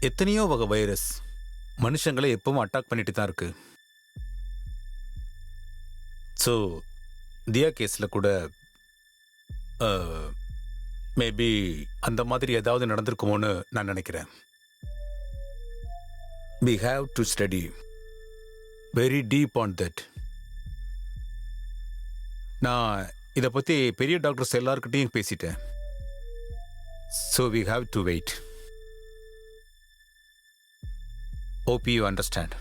S5: எத்தனையோ வகை வைரஸ் மனுஷங்களை எப்பவும் அட்டாக் பண்ணிட்டு தான் இருக்கு. ஸோ தியா கேஸில் கூட மேபி அந்த மாதிரி ஏதாவது நடந்திருக்குமோன்னு நான் நினைக்கிறேன். We have to study very deep on that. நான் இதை பற்றி பெரிய டாக்டர்ஸ் எல்லார்கிட்டையும் பேசிட்டேன். So we have to wait. Hope you understand.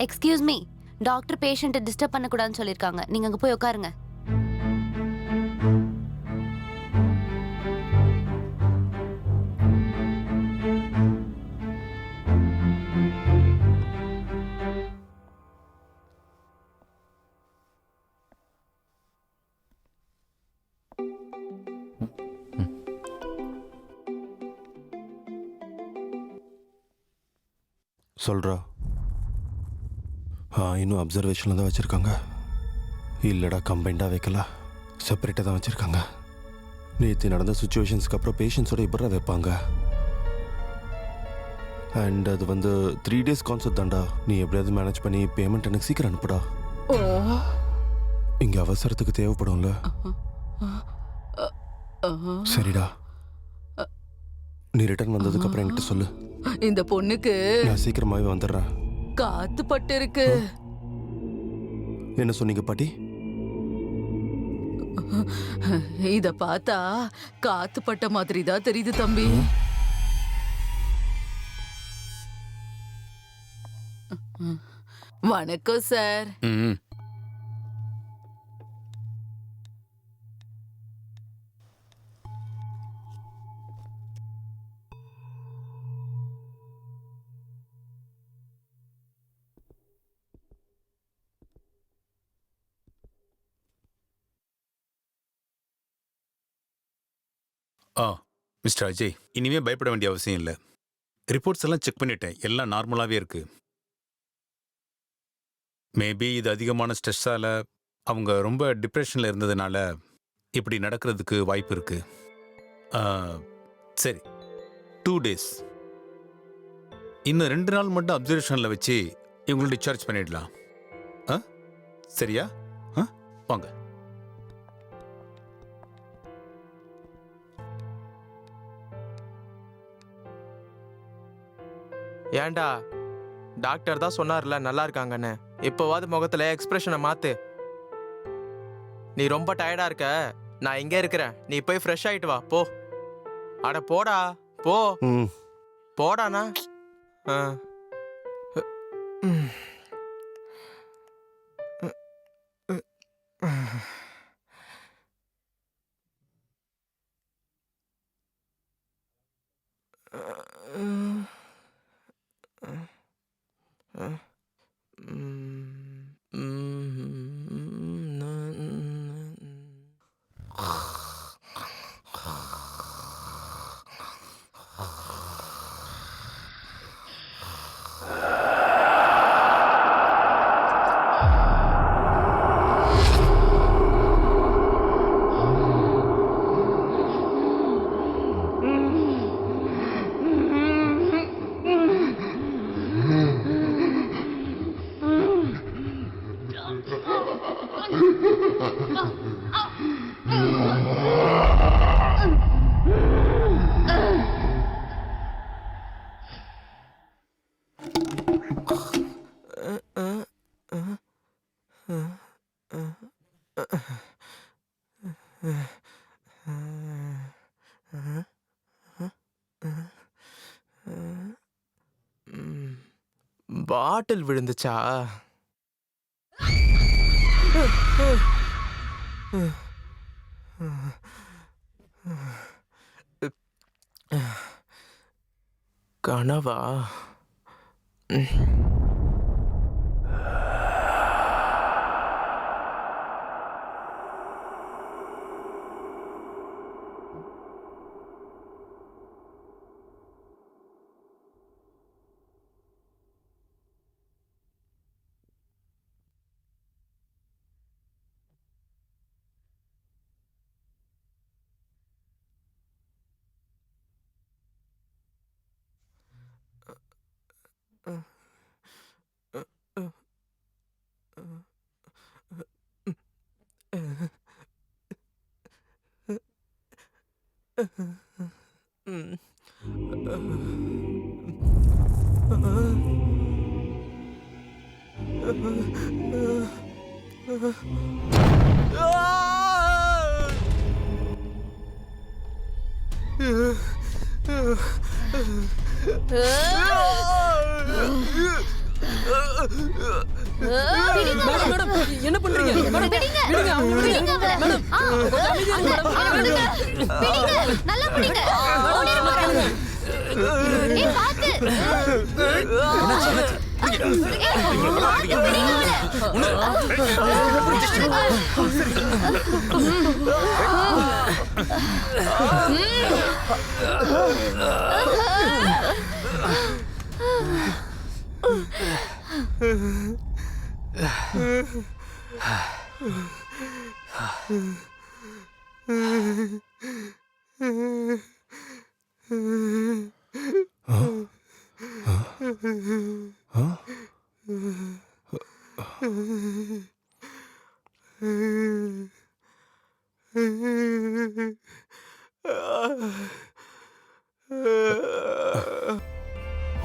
S11: Excuse me, doctor பேஷண்ட்டை டிஸ்டர்ப் பண்ணக்கூடாதுன்னு சொல்லியிருக்காங்க. நீங்க அங்க போய் உட்காருங்க.
S10: சொல்கிறா. இன்னும் அப்சர்வேஷனில் தான் வச்சுருக்காங்க. இல்லைடா, கம்பைண்டாக வைக்கல, செப்பரேட்டாக தான் வச்சுருக்காங்க. நேற்று நடந்த சுச்சுவேஷன்ஸ்க்கு அப்புறம் பேஷண்ட்ஸோட இப்படி வைப்பாங்க. அண்ட் அது 3 days கான்செப்ட் தான்டா. நீ எப்படியாவது மேனேஜ் பண்ணி பேமெண்ட் எனக்கு சீக்கிரம் அனுப்புடா. இங்கே அவசரத்துக்கு தேவைப்படும்ல. சரிடா, நீ ரிட்டர்ன் வந்ததுக்கு அப்புறம் என்கிட்ட சொல்லு.
S3: இந்த பொண்ணுக்கு
S10: நான் சீக்கிரமாகவே வந்துடுறேன்.
S3: காத்து பட்டு இருக்கு.
S10: என்ன சொன்னீங்க பாட்டி?
S3: இத பார்த்தா காத்து பட்ட மாதிரி தான் தெரியுது தம்பி. வணக்கம் சார்.
S5: மிஸ்டர் அஜய், இனிமே பயப்பட வேண்டிய அவசியம் இல்லை. ரிப்போர்ட்ஸ் எல்லாம் செக் பண்ணிட்டேன், எல்லாம் நார்மலாகவே இருக்கு. மேபி இது அதிகமான ஸ்ட்ரெஸ்ஸால், அவங்க ரொம்ப டிப்ரெஷனில் இருந்ததுனால இப்படி நடக்கிறதுக்கு வாய்ப்பு இருக்கு. சரி, 2 days, இன்னும் 2 நாள் மட்டும் அப்சர்வேஷனில் வச்சு இவங்களை டிஸ்சார்ஜ் பண்ணிடலாம். சரியா? வாங்க.
S12: ஏன்டா, டாக்டர் தான் சொன்னார்ல நல்லா இருக்காங்கன்னு. இப்போவாது முகத்துல எக்ஸ்பிரஷனை மாத்து. நீ ரொம்ப டயர்டா இருக்க, நான் இங்கே இருக்கிறேன். நீ போய் ஃப்ரெஷ் ஆயிட்டு வா, போ. அட போடா, போ. போடாண்ணா. பாட்டில் விழுந்துச்சா? கனவா?
S4: மேடம் மேடம் என்ன பண்றீங்க மேடம் விடுங்க அவங்க விடுங்க மேடம் கொஞ்சம் அமைதியா இருங்க மேடம்
S9: நல்லா பிடிங்க ஓடிரு ஏய் பாத்து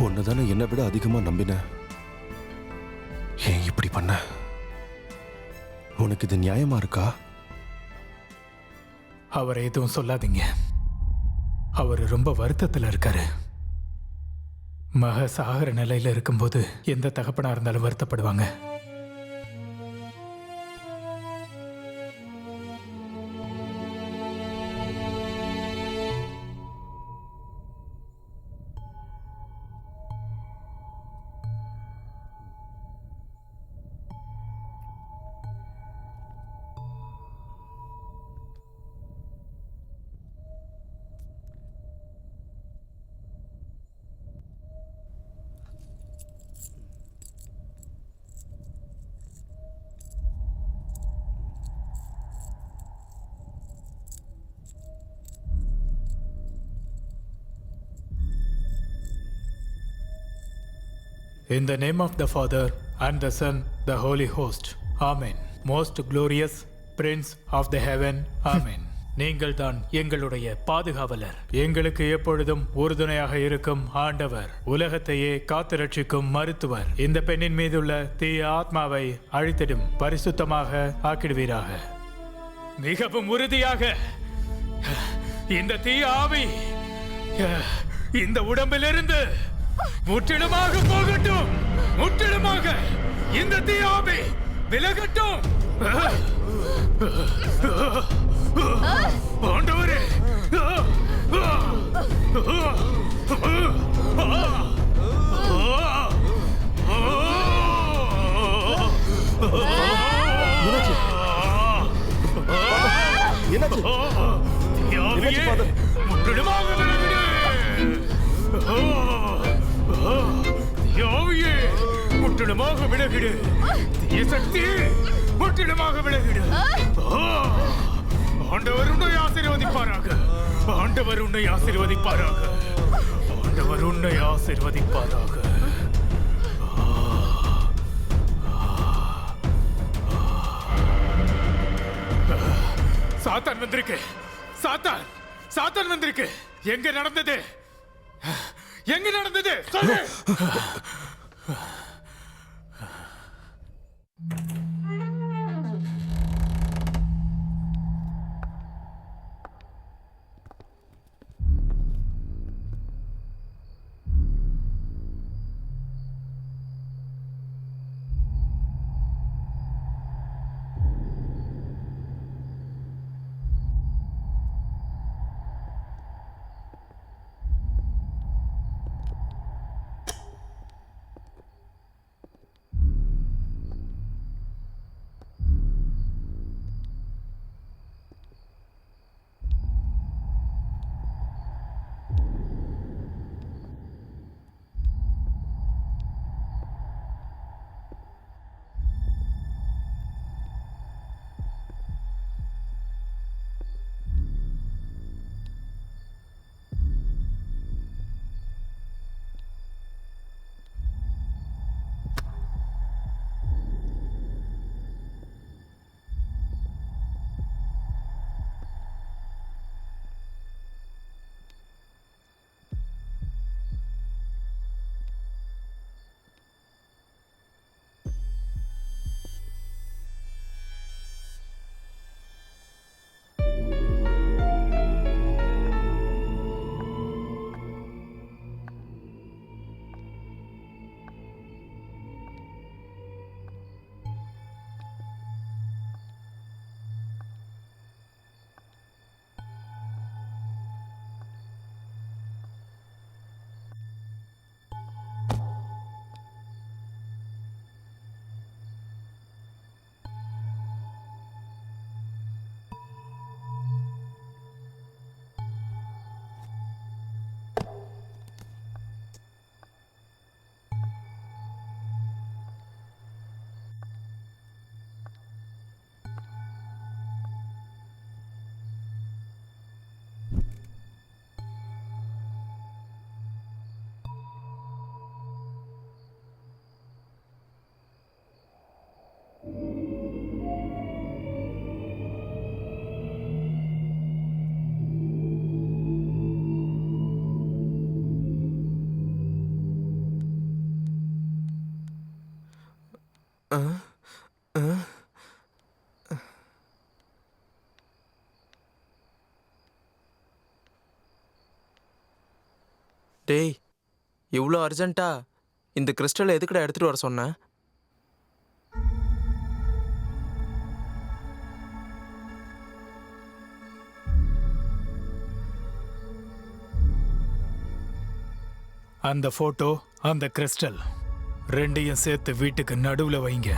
S10: உன்னதானே என்னை விட அதிகமா நம்பினேன். ஏன் இப்படி பண்ண? உனக்கு இது நியாயமா இருக்கா?
S13: அவரை எதுவும் சொல்லாதீங்க. அவர் ரொம்ப வருத்தத்தில் இருக்காரு. மக சாகிற நிலையில இருக்கும்போது எந்த தகப்பனா இருந்தாலும் வருத்தப்படுவாங்க. In the name of the Father, and the Son, the Holy Host. Amen. Most glorious Prince of the Heaven. Amen. நீங்கள் தான் எங்களுடைய பாதுகாவலர். எங்களுக்கு எப்பொழுதும் உறுதுணையாக இருக்கும் ஆண்டவர். உலகத்தையே காத்து ரட்சிக்கும் மருத்துவர். இந்த பெண்ணின் மீதுள்ள தீய ஆத்மாவை அழித்திடும் பரிசுத்தமாக ஆக்கிடுவீராக. மிகவும் உறுதியாக இந்த தீய ஆவி இந்த உடம்பிலிருந்து முற்றிலுமாக போகட்டும். முற்றிலுமாக இந்த தீயாவி விலகட்டும். ஆண்டவரே, முற்றிலுமாக விலகிடு. யாவையே முற்றிலுமாக விலகிடு. தீய சக்தி முற்றிலுமாக விலகிடு. ஆண்டவர் உன்னை ஆசீர்வதிப்பாராக. ஆண்டவர் உன்னை ஆசீர்வதிப்பாராக. ஆண்டவர் உன்னை ஆசீர்வதிப்பாராக. சாத்தான் வந்திருக்கு. சாத்தான் சாத்தான் வந்திருக்கு. எங்க நடந்தது? எங்க நடந்தது? சொல்லு.
S12: டேய் இவ்வளோ அர்ஜென்ட்டா இந்த கிறிஸ்டலை எதுக்குடா எடுத்துட்டு வர சொன்ன?
S13: அந்த போட்டோ அந்த கிறிஸ்டல் ரெண்டையும் சேர்த்து வீட்டுக்கு நடுவுல வைங்க.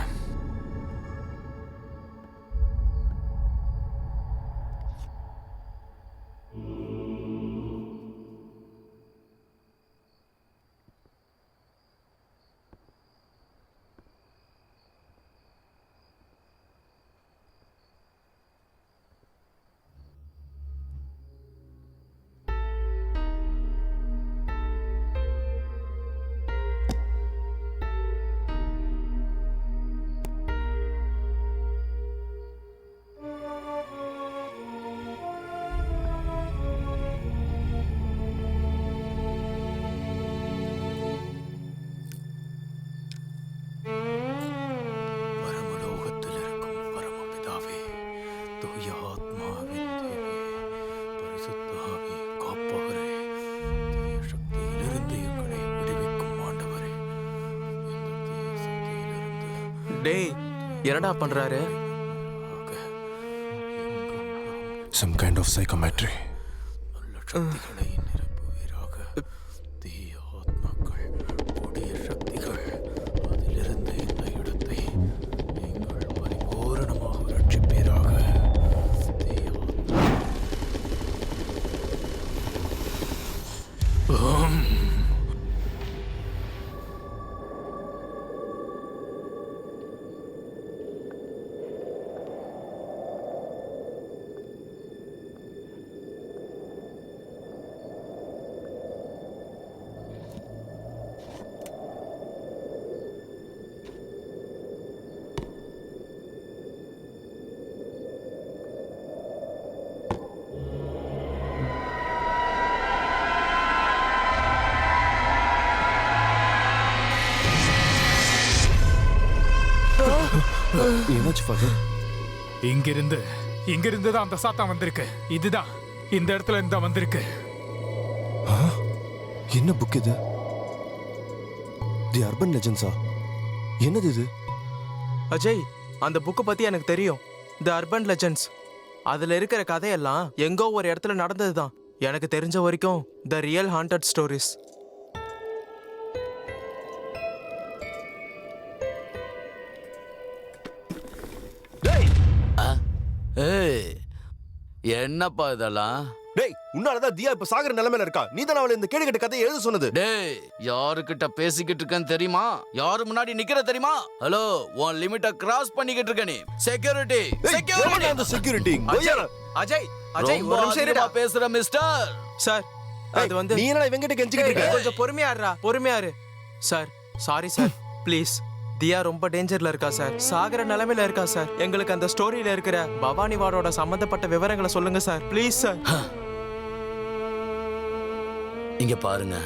S12: டேய் என்னடா பண்றாரு?
S10: Some kind of psychometry. என்னாச்சு ஃபாதர்?
S13: இங்கிருந்து தான் அந்த சாத்தான் வந்திருக்கு. இதுதான் இந்த இடத்துல இருந்தா வந்திருக்கு.
S10: என்ன புக் இது? தி அர்பன் லெஜெண்ட்ஸா? என்னது இது?
S12: அஜய், அந்த புக்கை பத்தி எனக்கு தெரியும். The urban legends. அதுல இருக்கிற கதையெல்லாம் எங்கோ ஒரு இடத்துல நடந்தது தான். எனக்கு தெரிஞ்ச வரைக்கும் த ரியல் ஹாண்டட் ஸ்டோரிஸ்.
S7: ஏய் என்னப்பா இதெல்லாம்?
S10: டேய் உன்னாலதான் தியா இப்ப சாகர நிலைமையில இருக்கா. நீ தான் அவளை இந்த கேடுகட்ட கதையை எழுத சொன்னது.
S7: டேய் யாருக்கிட்ட பேசிக்கிட்டு இருக்கேன்னு தெரியுமா? யாரு முன்னாடி நிக்கிற தெரியுமா? ஹலோ, உன் லிமிட்ட கிராஸ் பண்ணிக்கிட்டு இருக்க நீ. செக்யூரிட்டி செக்யூரிட்டி
S10: அந்த செக்யூரிட்டி.
S12: அஜய் அஜய் ஒரு நிமிஷம் இருடா.
S7: பேசுற மிஸ்டர்.
S12: சார் அது வந்து
S10: நீ என்ன இவங்கிட்ட கெஞ்சிக்கிட்டு இருக்க?
S12: கொஞ்சம் பொறுமையா இருடா, பொறுமையா இரு. Sir sorry sir, please. Diya ரொம்ப டேஞ்சர்ல இருக்கா சார். சாகர நிலைமையில இருக்கா சார். எங்களுக்கு அந்த ஸ்டோரியில இருக்கிற பவானி வார்டோட சம்பந்தப்பட்ட விவரங்களை சொல்லுங்க சார், ப்ளீஸ் சார்.
S7: இங்க பாருங்க,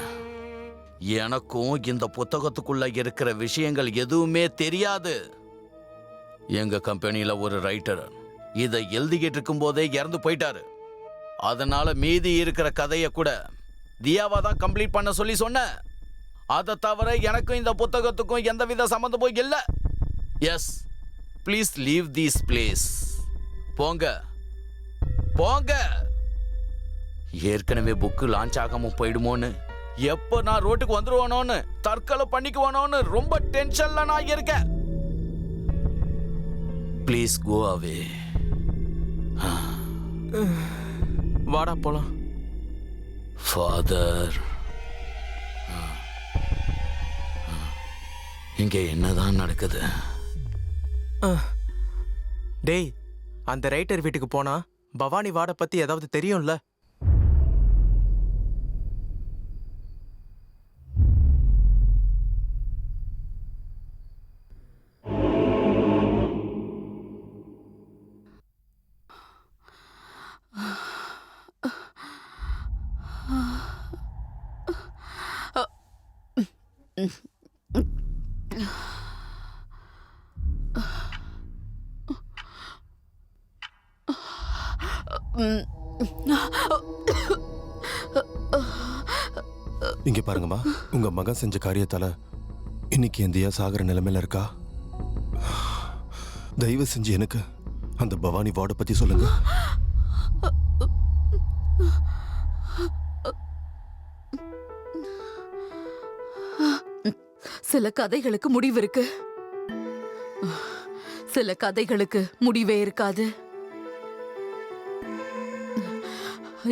S7: எனக்கும் இந்த புத்தகத்துக்குள்ள இருக்கிற விஷயங்கள் எதுவுமே தெரியாது. எங்க கம்பெனில ஒரு ரைட்டர் இதை எழுதிக்கிட்டு இருக்கும் போதே இறந்து போயிட்டாரு. அதனால மீதி இருக்கிற கதையை கூட தியாவா தான் கம்ப்ளீட் பண்ண சொல்லி சொன்னேன். அதை தவிர எனக்கும் இந்த புத்தகத்துக்கும் எந்தவித சம்மந்தமும் இல்லை. Yes, please leave this place. போங்க போங்க. ஏற்கனவே புக்கு லான்ச் ஆகாம போயிடுமோன்னு, எப்ப நான் ரோட்டுக்கு வந்துருவானோன்னு, தற்கொலை பண்ணிக்குவானோன்னு ரொம்ப டென்ஷன்ல நான் இருக்கேன். ப்ளீஸ் கோ அவே.
S12: வாடா போலாம்.
S7: ஃபாதர், இங்க என்னதான் நடக்குது?
S12: டேய், அந்த ரைட்டர் வீட்டுக்கு போனா பவானி வார்டை பத்தி ஏதாவது தெரியும்ல?
S10: இங்க பாருங்கம்மா, உங்க மகன் செஞ்ச காரியத்தால இன்னைக்கு என் தியா சாகிற நிலைமையில இருக்கா. தயவு செஞ்சு எனக்கு அந்த பவானி வார்டை பத்தி சொல்லுங்க.
S3: சில கதைகளுக்கு முடிவு இருக்கு, சில கதைகளுக்கு முடிவே இருக்காது.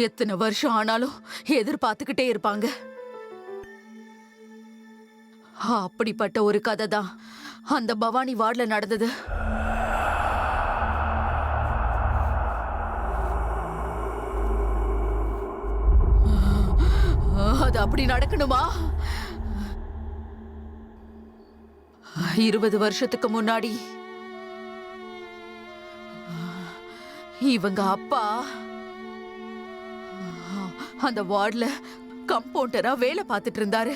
S3: எத்தனை வருஷம் ஆனாலும் எதிர்பார்த்துக்கிட்டே இருப்பாங்க. அப்படிப்பட்ட ஒரு கதை தான் அந்த பவானி வார்டுல நடந்தது. அது அப்படி நடக்கணுமா? 20 வருஷத்துக்கு முன்னாடி இவங்க அப்பா அந்த வார்டுல கம்பவுண்டரா வேலை பார்த்துட்டு இருந்தாரு.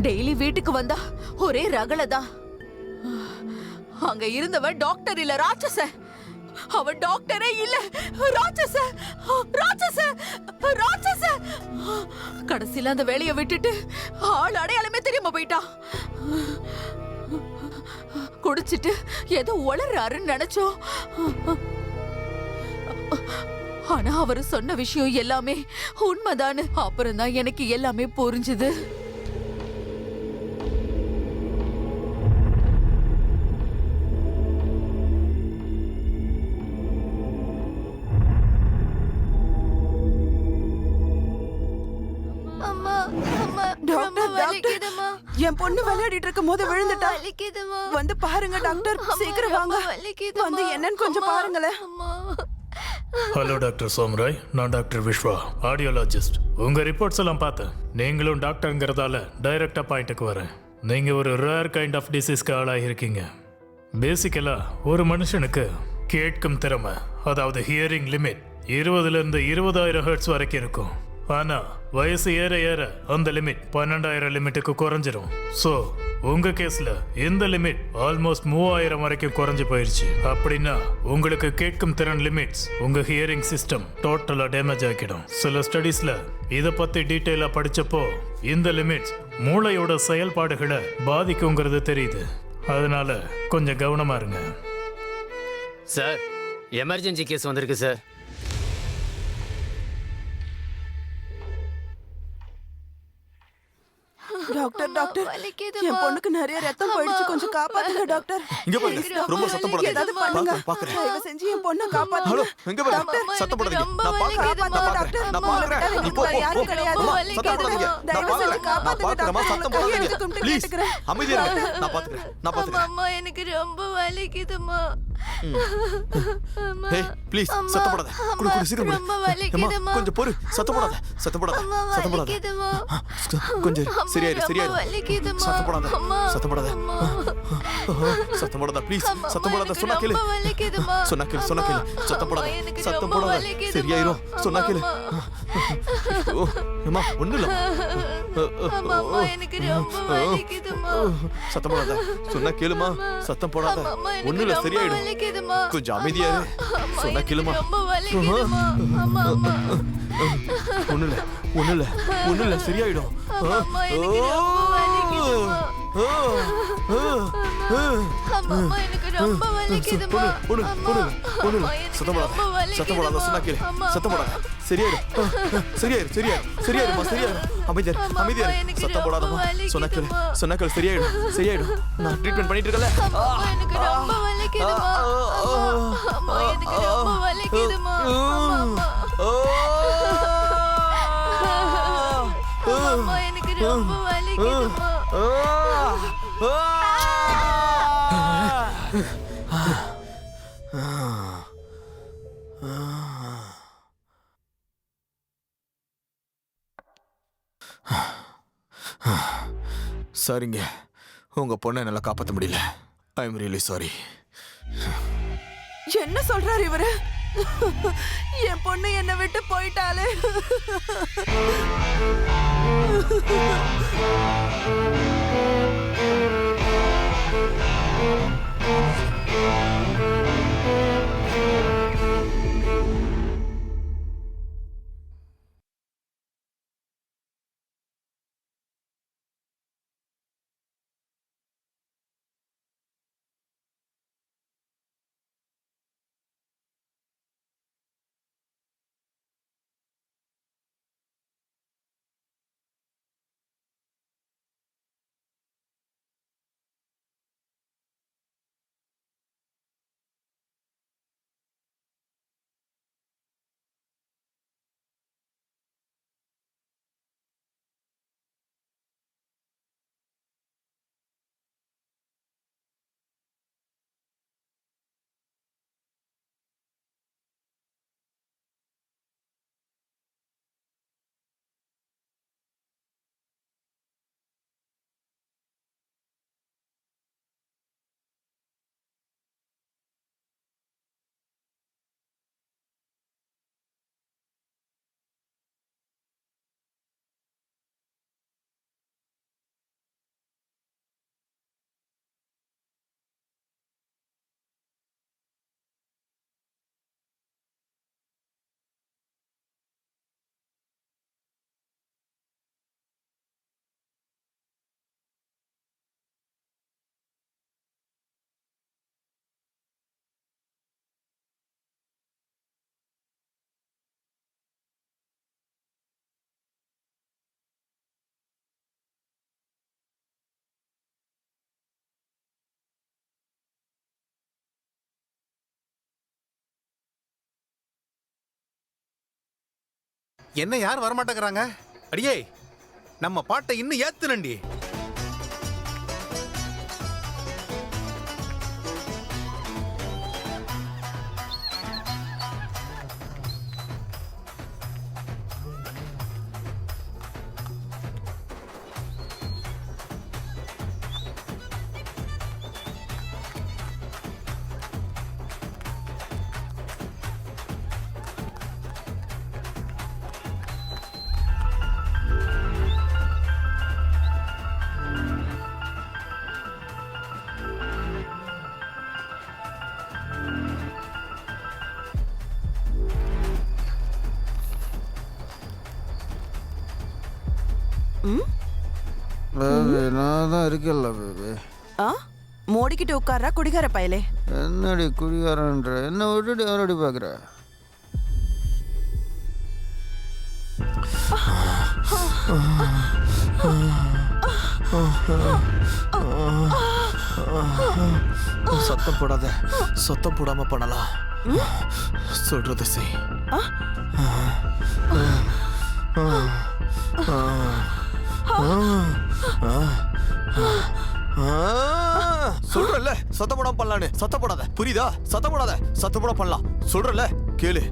S3: டெய்லி வீட்டுக்கு வந்தா ஒரே ரகலதான். அங்க இருந்தவன் டாக்டர் இல்ல, ராட்சச. அவன் டாக்டரே இல்ல, ராட்சச, ராட்சச, ராட்சச. கடைசியில அந்த வேலையை விட்டுட்டு ஆள் அடையாளமே தெரியாம போயிட்டான். குடிச்சிட்டு ஏதோ உளறாருன்னு நினைச்சோம். ஆனா அவரு சொன்ன விஷயம் எல்லாமே உண்மைதான்னு அப்புறம் தான் எனக்கு எல்லாமே புரிஞ்சுது.
S2: என் பொண்ணு விளையாடிட்டு இருக்கும் போது விழுந்துட்டா. வந்து பாருங்க டாக்டர், சீக்கிரம் வாங்க. வந்து என்னன்னு கொஞ்சம் பாருங்களேன்.
S13: ஹலோ டாக்டர் சோம்ராய், நான் டாக்டர் விஸ்வா, ஆடியோலாஜிஸ்ட். உங்க ரிப்போர்ட்ஸ் எல்லாம் பார்த்தேன். நீங்களும் டாக்டருங்கிறதால டைரக்டா பாயிண்ட்டுக்கு வரேன். நீங்க ஒரு ரேர் கைண்ட் ஆஃப் டிசீஸ்க்கு ஆளாகிருக்கீங்க. பேசிக்கலா ஒரு மனுஷனுக்கு கேட்கும் திறமை, அதாவது ஹியரிங் லிமிட் 20,000 to 20,000 ஹெர்ட்ஸ் வரைக்கும் இருக்கும். ஆனா வயசு ஏற ஏற அந்த லிமிட் 12,000 லிமிட்டுக்கு குறைஞ்சிரும். ஸோ உங்க கேஸ்ல இந்த லிமிட் ஆல்மோஸ்ட் 3,000 வரைக்கும் குறைஞ்சு போயிருச்சு. அப்படின்னா உங்களுக்கு கேட்கும் திறன் லிமிட்ஸ் உங்க ஹியரிங் சிஸ்டம் டோட்டலா டேமேஜ் ஆக்கிடும். சில ஸ்டடீஸ்ல இதை பத்தி டீட்டெயிலா படிச்சப்போ இந்த லிமிட்ஸ் மூளையோட செயல்பாடுகளை பாதிக்குங்கிறது தெரியுது. அதனால கொஞ்சம் கவனமா இருங்க.
S4: சார், எமர்ஜென்சி கேஸ் வந்திருக்கு சார்.
S2: டாக்டர் டாக்டர், என் பொண்ணுக்கு நிறைய ரத்தம் போயிடுச்சு, கொஞ்சம் காப்பாத்துங்க டாக்டர்.
S10: இங்க பாருங்க, ரொம்ப சத்தம் போடாதீங்க.
S2: ஏதாவது பண்ணுங்க,
S10: பாக்குறேன்.
S2: தயவு செஞ்சு என் பொண்ணை காப்பாத்துங்க.
S10: ஹலோ, இங்க பாருங்க, சத்தம் போடாதீங்க. நான் பாக்குறேன், நான் பாக்குறேன். நீ போ,
S2: யாரும் கிடையாது.
S10: சத்தம் போடாதீங்க. நான் பாக்குறேன், நான் பாக்குறேன். சத்தம் போடாதீங்க ப்ளீஸ். அமைதியா இருங்க, நான் பாத்துக்கிறேன்.
S9: அம்மா, எனக்கு ரொம்ப வலிக்குதுமா.
S10: ஏய் ப்ளீஸ் சத்தம் போடாத. குடு சீக்கிரம் குடு. அம்மா கொஞ்சம் பொறு, சத்தம் போடாத. கொஞ்சம் சரியாயிரு. சத்தம் போடாத ப்ளீஸ். சத்தம் போடாத, சொன்னா கேளு. சத்தம் போடாத சரியாயிரும். சொன்னா கேளு. அம்மா ஒண்ணு இல்ல. சத்தம் போடாத, சொன்னா கேளுமா. சத்தம் போடாத, ஒண்ணு இல்ல, சரியாயிடும். கொஞ்சம் அமைதியா இரு. சொன்னா கேளுமா. ஒண்ணு இல்ல சரியாயிடும். சத்தம் போடாத, சொன்னா கேளு. சத்தம் போடாத, சரியாயிடும். அமைதியா இரு. சத்தம் போடாதமா. சொன்னா கேளு, சரியாயிடும். நான் ட்ரீட்மெண்ட் பண்ணிட்டு இருக்கல. சரிங்க, உங்க பொண்ணை என்னால காப்பாற்ற முடியல. I am really sorry.
S2: என்ன சொல்றாரு இவரு? என் பொண்ணு என்னை விட்டு போயிட்டாலே.
S5: என்ன யார் வரமாட்டேங்கிறாங்க? அடியே நம்ம பாட்டை இன்னும் ஏத்துனண்டி.
S6: நான் தான் இருக்கல பேபி.
S2: ஆ மோடிக்கிட்டு உட்கார்றா குடிகார பயலே.
S6: என்னடி குடிகாரன்ற? என்ன விட்டுட்டு யாரடி பார்க்குற?
S12: சத்தம் போடாத. சத்தம் போடாம பண்ணலாம். சொல்றது செய். சொல்றல சத்தம் போடாம பண்ணலான்னு. சத்தம் போடாத, புரியுதா? சத்தம் போடாத, சத்தம் போட பண்ணலாம். சொல்றல கேளு.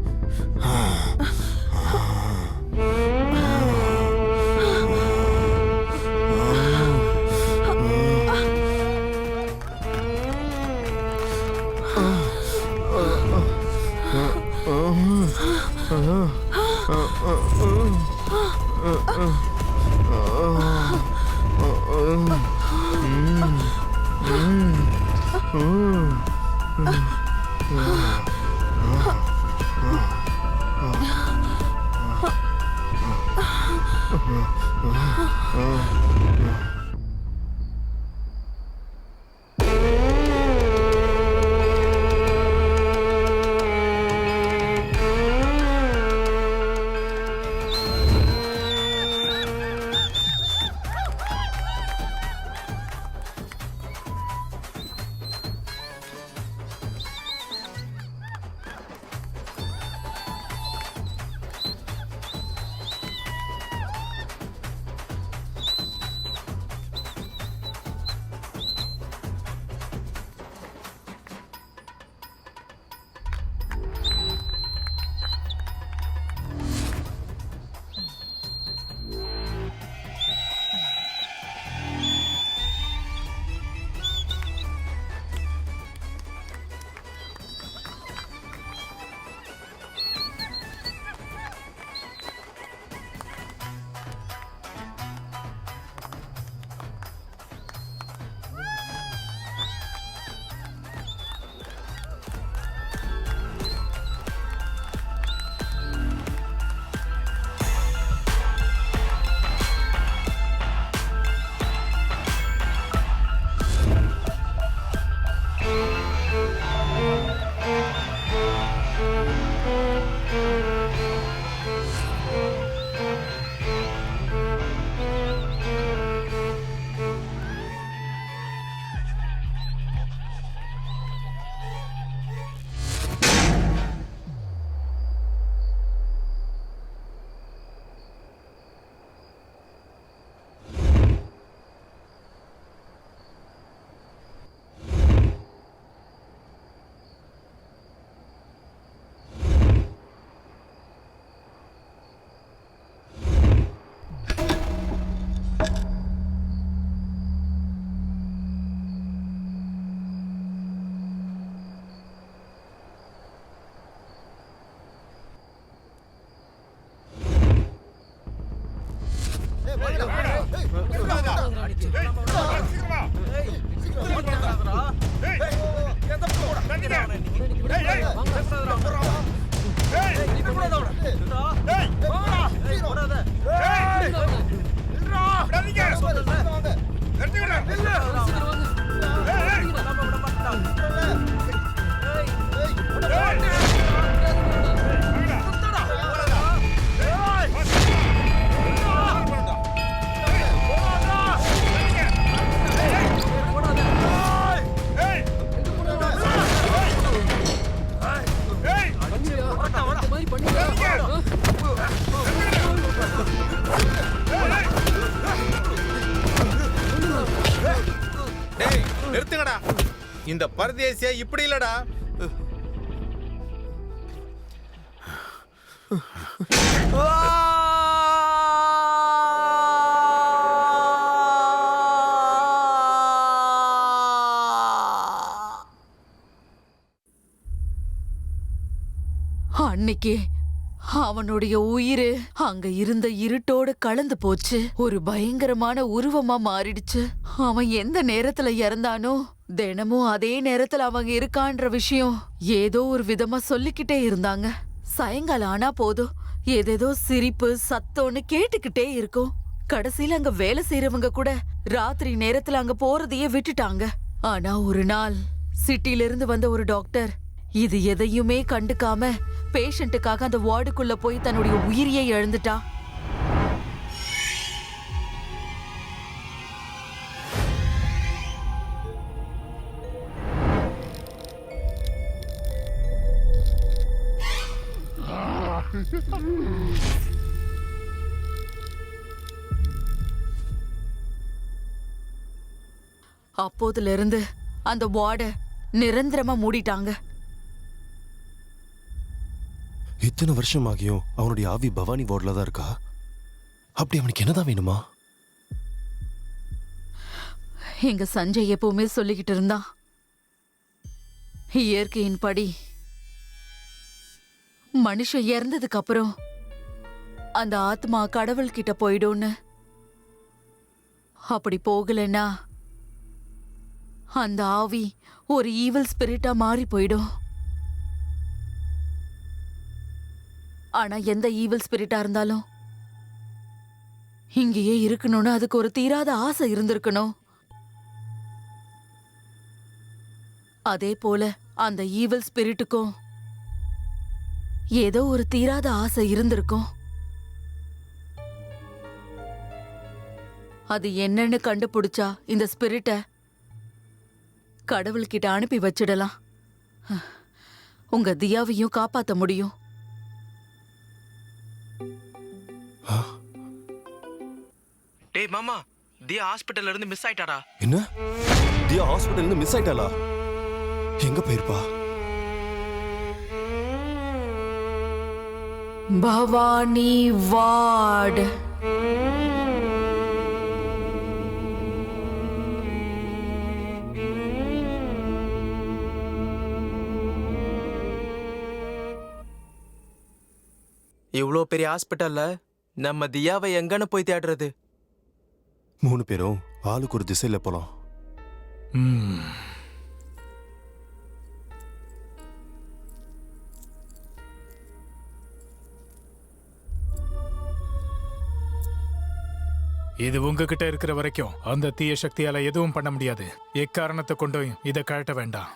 S4: பண்ணி
S5: இந்த பரதேசியா இப்படி இல்லடா.
S3: அன்னைக்கு அவனுடைய உயிர் அங்க இருந்த இருட்டோட கலந்து போச்சு. ஒரு பயங்கரமான உருவமா மாறிடுச்சு. அவன் எந்த நேரத்துல இறந்தானோ தினமும் அதே நேரத்துல அவங்க இருக்கான்ற விஷயம் ஏதோ ஒரு விதமா சொல்லிக்கிட்டே இருந்தாங்க. சாயங்காலம் ஆனா போதும் ஏதேதோ சிரிப்பு சத்தம்னு கேட்டுக்கிட்டே இருக்கும். கடைசியில அங்க வேலை செய்யறவங்க கூட ராத்திரி நேரத்துல அங்க போறதையே விட்டுட்டாங்க. ஆனா ஒரு நாள் சிட்டில இருந்து வந்த ஒரு டாக்டர் இது எதையுமே கண்டுக்காம பேஷண்ட்டுக்காக அந்த வார்டுக்குள்ள போய் தன்னுடைய உயிரியை இழந்துட்டா. அப்போதுல இருந்து அந்த வார்டை நிரந்தரமா மூடிட்டாங்க.
S10: இத்தனை வருஷம் ஆகியும் அவனுடைய ஆவி பவானி வார்டில் தான் இருக்கா? அப்படி அவனுக்கு என்னதான் வேணுமா?
S3: எங்க சஞ்சய் எப்பவுமே சொல்லிக்கிட்டு இருந்தான், இயற்கையின் படி மனுஷன் இறந்ததுக்கு அப்புறம் அந்த ஆத்மா கடவுள் கிட்ட போயிடும்னு. அப்படி போகலன்னா அந்த ஆவி ஒரு ஈவில் ஸ்பிரிட்டா மாறி போயிடும். ஆனா எந்த ஈவில் ஸ்பிரிட்டா இருந்தாலும் இங்கேயே இருக்கணும்னு அதுக்கு ஒரு தீராத ஆசை இருந்திருக்கணும். அதே போல அந்த ஈவில் ஸ்பிரிட்டுக்கும் ஏதோ ஒரு தீராத ஆசை இருந்திருக்கும். அது என்னன்னு கண்டுபிடிச்சா இந்த ஸ்பிரிட்ட கடவுள்கிட்ட அனுப்பி வச்சிடலாம். உங்க தியாவையும் காப்பாத்த முடியும்.
S12: டேய் மாமா, தியா ஹாஸ்பிட்டல்ல இருந்து மிஸ் ஆயிட்டாடா.
S10: என்ன? தியா ஹாஸ்பிட்டல்ல இருந்து மிஸ் ஆயிட்டாளா? எங்க போயிருப்பா?
S3: பவானி வார்டு.
S12: இவ்வளோ பெரிய ஹாஸ்பிட்டல்ல நம்ம தியாவை எங்கன்னு போய் தேடுறது?
S10: 3 பேரும் ஆளுக்கு ஒரு திசையில போலாம்.
S13: இது உங்ககிட்ட இருக்கிற வரைக்கும் அந்த தீய சக்தியால எதுவும் பண்ண முடியாது. எக்காரணத்தை கொண்டும் இதை கழட்ட வேண்டாம்.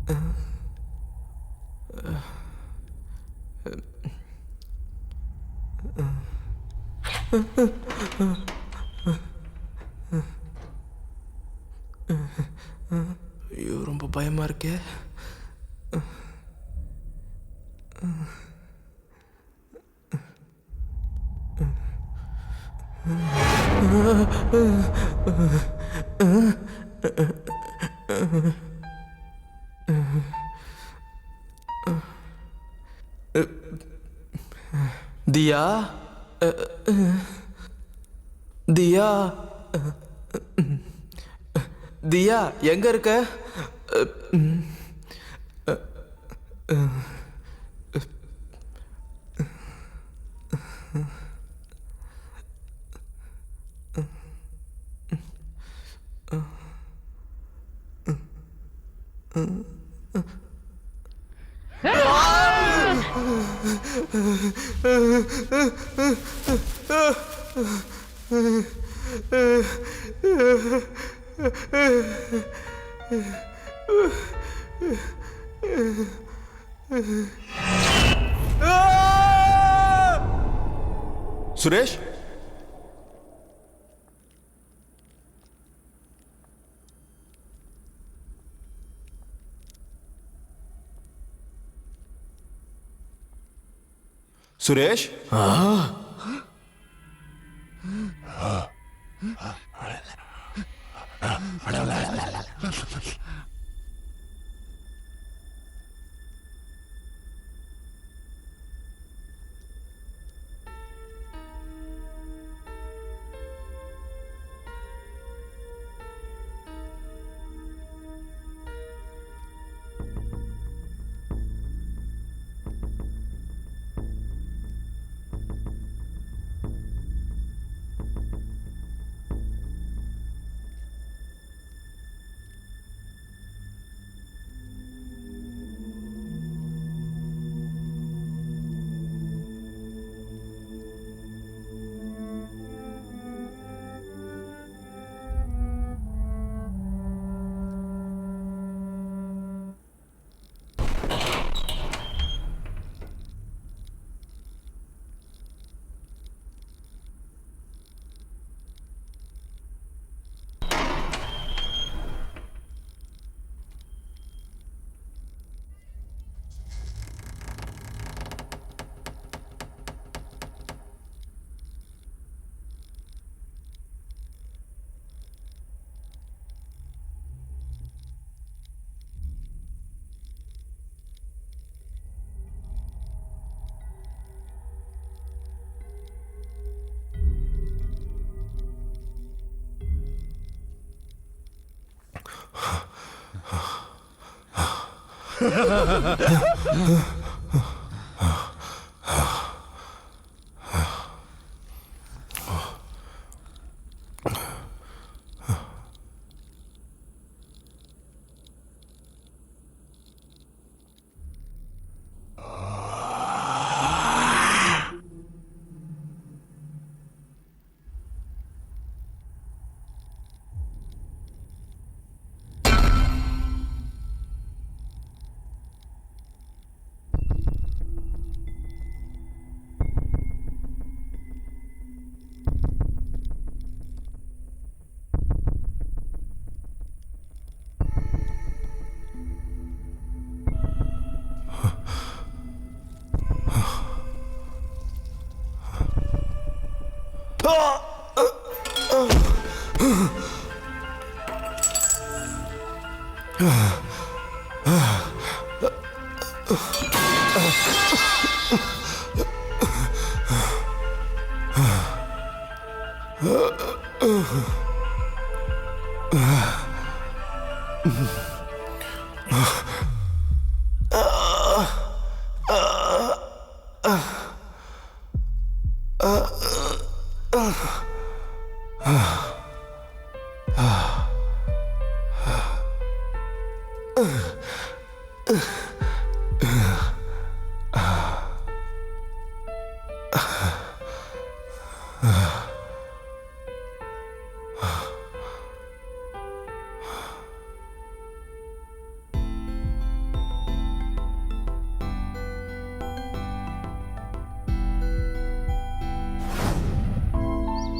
S12: ஐயோ ரொம்ப பயமா இருக்கே. தியா, தியா, தியா எங்க இருக்க?
S10: சுரேஷ், சுரேஷ்,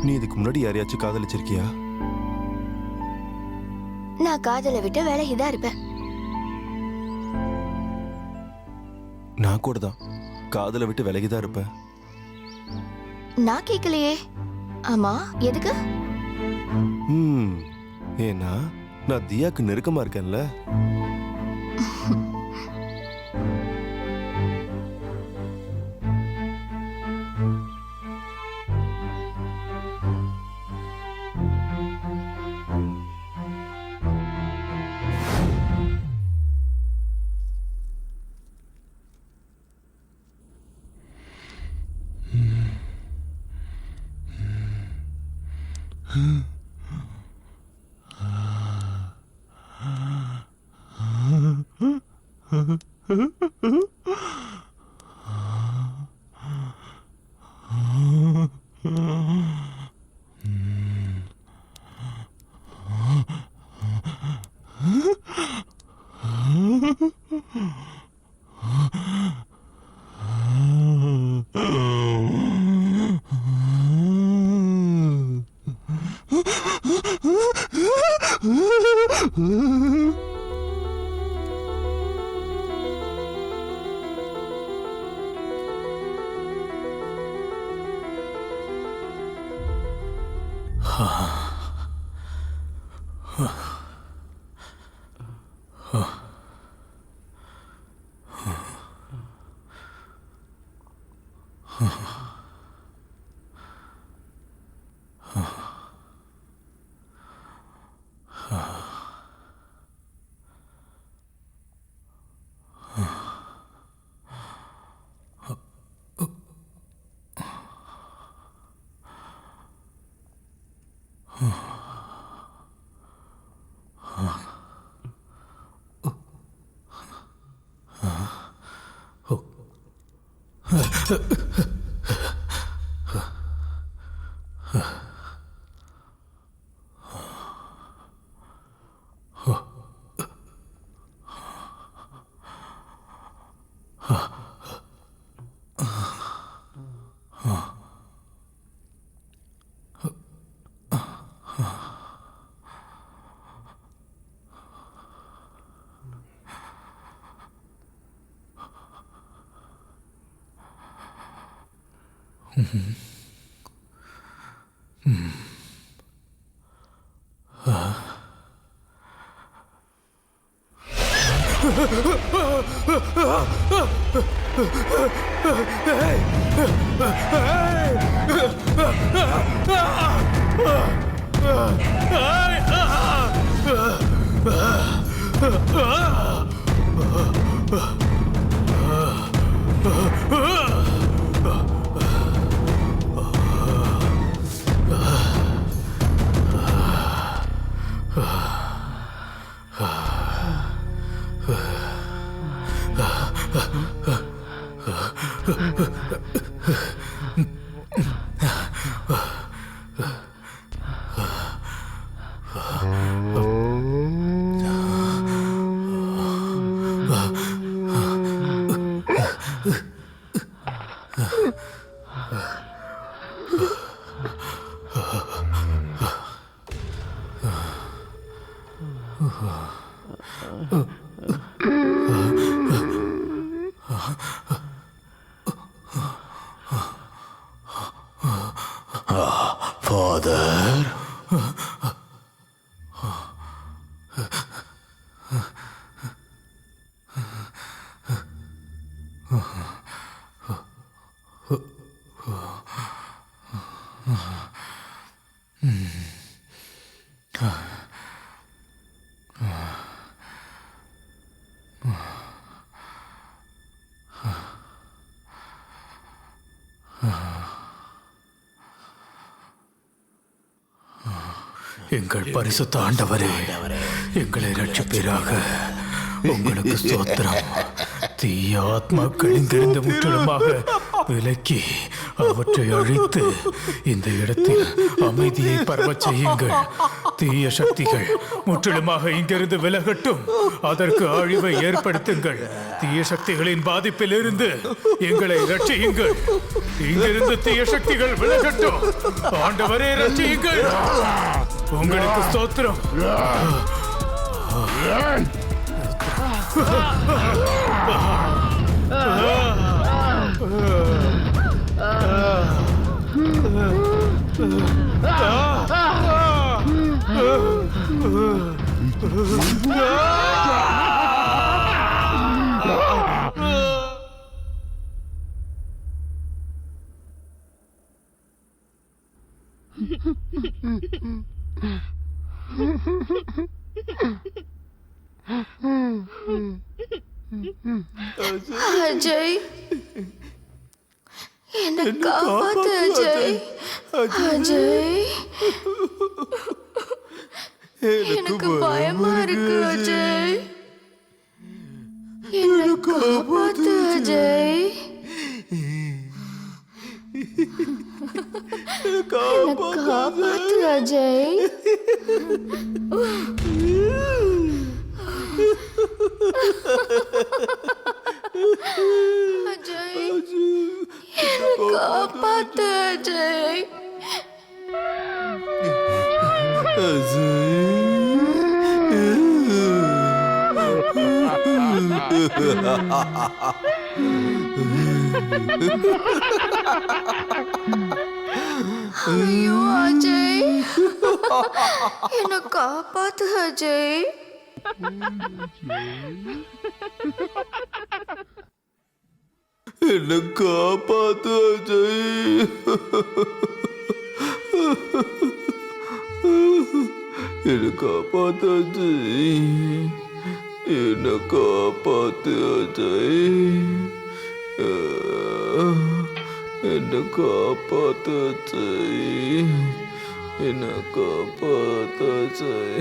S10: நீ இதுக்கு முன்னாடி யாரையாச்சும் காதலிச்சிருக்கியா?
S9: நான் காதலை விட்டு விலகிதான் இருப்பேன்.
S10: நான் கூட தான் காதலை விட்டு விலகிதான் இருப்பேன்.
S9: நான் கேட்கலையே. ஆமா, எதுக்கு?
S10: ஏன்னா நான் தியாக்கு நெருக்கமா இருக்கேன்ல.
S13: எங்கள் பரிசுத்த ஆண்டவரே, எங்களை ரட்சிப்பீராக. உங்களுக்கு ஸ்தோத்திரம். தீய ஆத்மாக்கள் இங்கிருந்து முற்றிலுமாக விலக்கி அவற்றை அழித்து இந்த இடத்தில் அமைதியை பரவச் செய்யுங்கள். தீய சக்திகள் முற்றிலுமாக இங்கிருந்து விலகட்டும். அதற்கு அழிவை ஏற்படுத்துங்கள். தீய சக்திகளின் பாதிப்பிலிருந்து எங்களை ரட்சியுங்கள். இங்கிருந்து தீய சக்திகள் விலகட்டும். ஆண்டவரே ரட்சியுங்கள். உங்களுக்கு ஸ்தோத்திரம்.
S9: அஜய், என்ன காப்பாத்து அஜய். அஜய், எனக்கு பயமா இருக்கு அஜய். என்ன காப்பாத்து அஜய். என்ன காப்பாத்து அஜய். அஜய், என்ன காப்பாத்து அஜய். ஐயோ அஜய், என்ன காப்பாத்து அஜய்.
S10: என்ன காப்பாத்து அஜய். என்ன காப்பாத்து அஜய். என்ன காப்பாத்து அஜய். என்ன காப்பாத்து அஜய். என்ன காப்பாத்து அஜய்.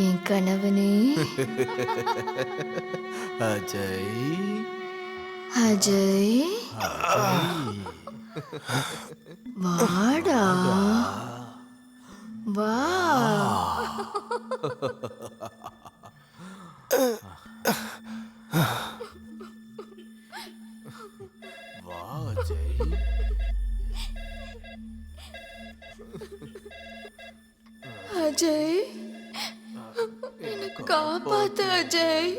S9: என் கணவனே
S10: அஜய்.
S9: அஜய், வாடா வா.
S10: வா அஜய்.
S9: அஜய், என்ன காப்பாத்து அஜய்.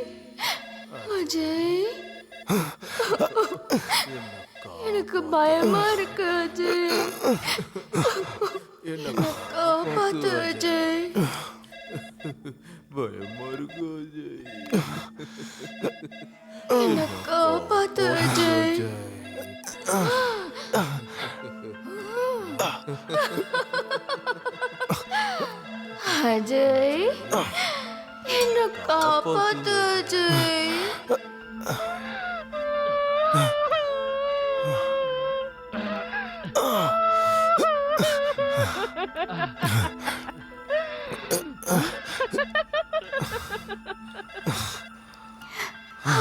S9: அஜய், எனக்கு பயமா இருக்கு அஜய். என்ன காப்பாத்து அஜய்.
S10: பயமா இருக்கு அஜய்.
S9: என்ன காப்பாத்து அஜய். அஜய், என்ன காப்பாத்து அஜய்.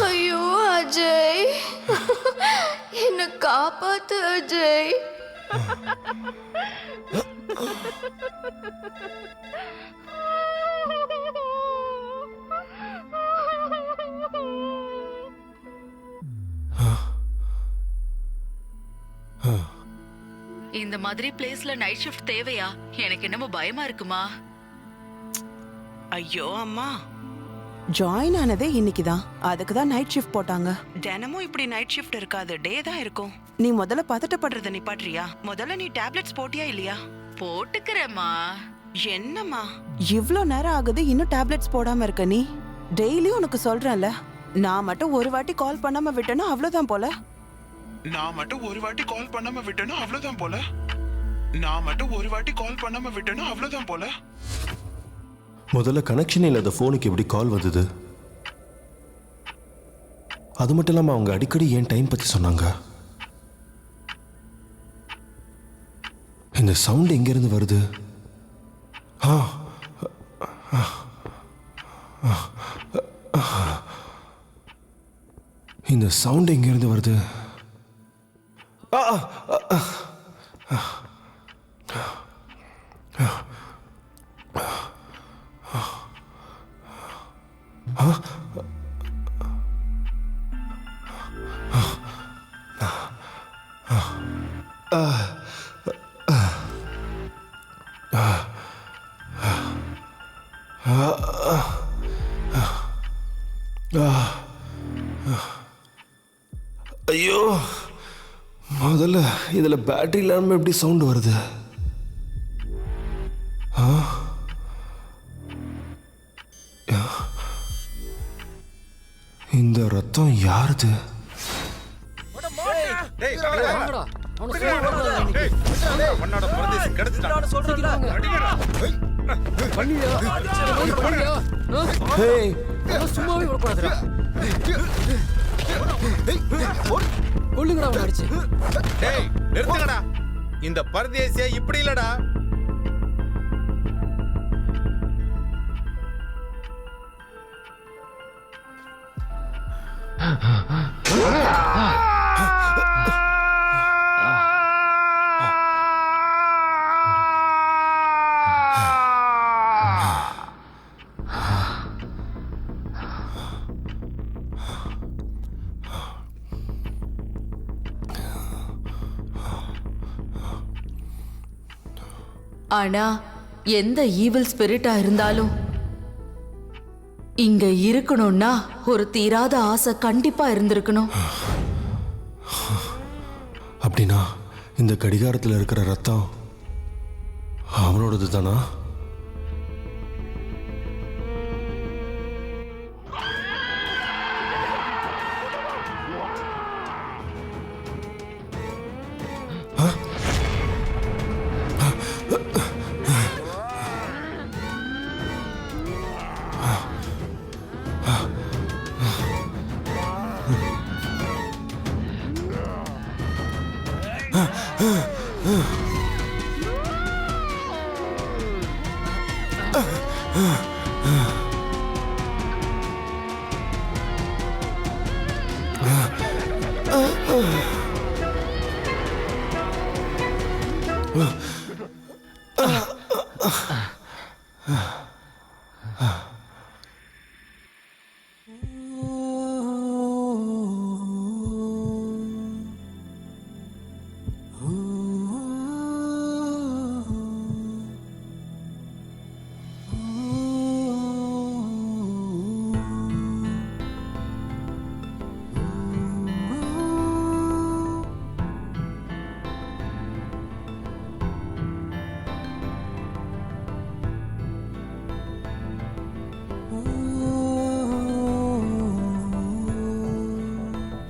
S9: ஐயோ அஜய், என்ன காப்பாத்து அஜய்.
S3: இந்த மாதிரி பிளேஸ்ல நைட் ஷிஃப்ட் தேவையா? எனக்கு என்னமோ பயமா இருக்குமா.
S2: ஐயோ அம்மா, ஜாயின் ஆனதே இன்னைக்குதான். அதுக்கு தான் நைட் ஷிஃப்ட் போட்டாங்க. தினமும் இப்படி நைட் ஷிஃப்ட் இருக்காது, டே தான் இருக்கும். நீ முதல்ல பதட்டப்படுறத நிப்பாட்றியா? முதல்ல நீ டேப்லெட்ஸ் போட்டியா இல்லையா?
S3: போட்டுக்கிறேம்மா.
S2: என்னம்மா இவ்ளோ நேரம் ஆகுது, இன்னும் டேப்லெட்ஸ் போடாம இருக்க நீ? டெய்லி உனக்கு சொல்றேன்ல, நான் மட்டும் ஒரு வாட்டி கால் பண்ணாம விட்டேன்னா அவ்வளவுதான் போல.
S14: நான் மட்டும் ஒரு வாட்டி கால் பண்ணாம விட்டேன்னா அவ்வளவுதான் போல. நான் மட்டும் ஒரு வாட்டி கால் பண்ணாம விட்டேன்னா அவ்வளவுதான் போல.
S10: முதல்ல கனெக்ஷன் இல்லாத ஃபோனுக்கு எப்படி கால் வந்தது? அது மட்டும் இல்லாமல் அவங்க அடிக்கடி ஏன் டைம் பற்றி சொன்னாங்க? இந்த சவுண்ட் எங்கேருந்து வருது? இந்த சவுண்ட் எங்கேருந்து வருது? ஐயோ, முதல்ல இதுல பேட்டரி இல்லாம எப்படி சவுண்ட் வருது? இந்த ரத்தம் யாருது?
S4: சும்மாவே விடக்கூடாதுடா. கொல்லுங்கடா அவனை அடிச்சு.
S5: டேய் நிறுத்துங்கடா. இந்த பரதேசியா இப்படி இல்லடா.
S3: ஆனா எந்த ஈவில் ஸ்பிரிட்டா இருந்தாலும் இங்க இருக்கணும்னா ஒரு தீராத ஆசை கண்டிப்பா இருந்திருக்கணும்.
S10: அப்படின்னா இந்த கடிகாரத்தில் இருக்கிற ரத்தம் அவனோடது தானா?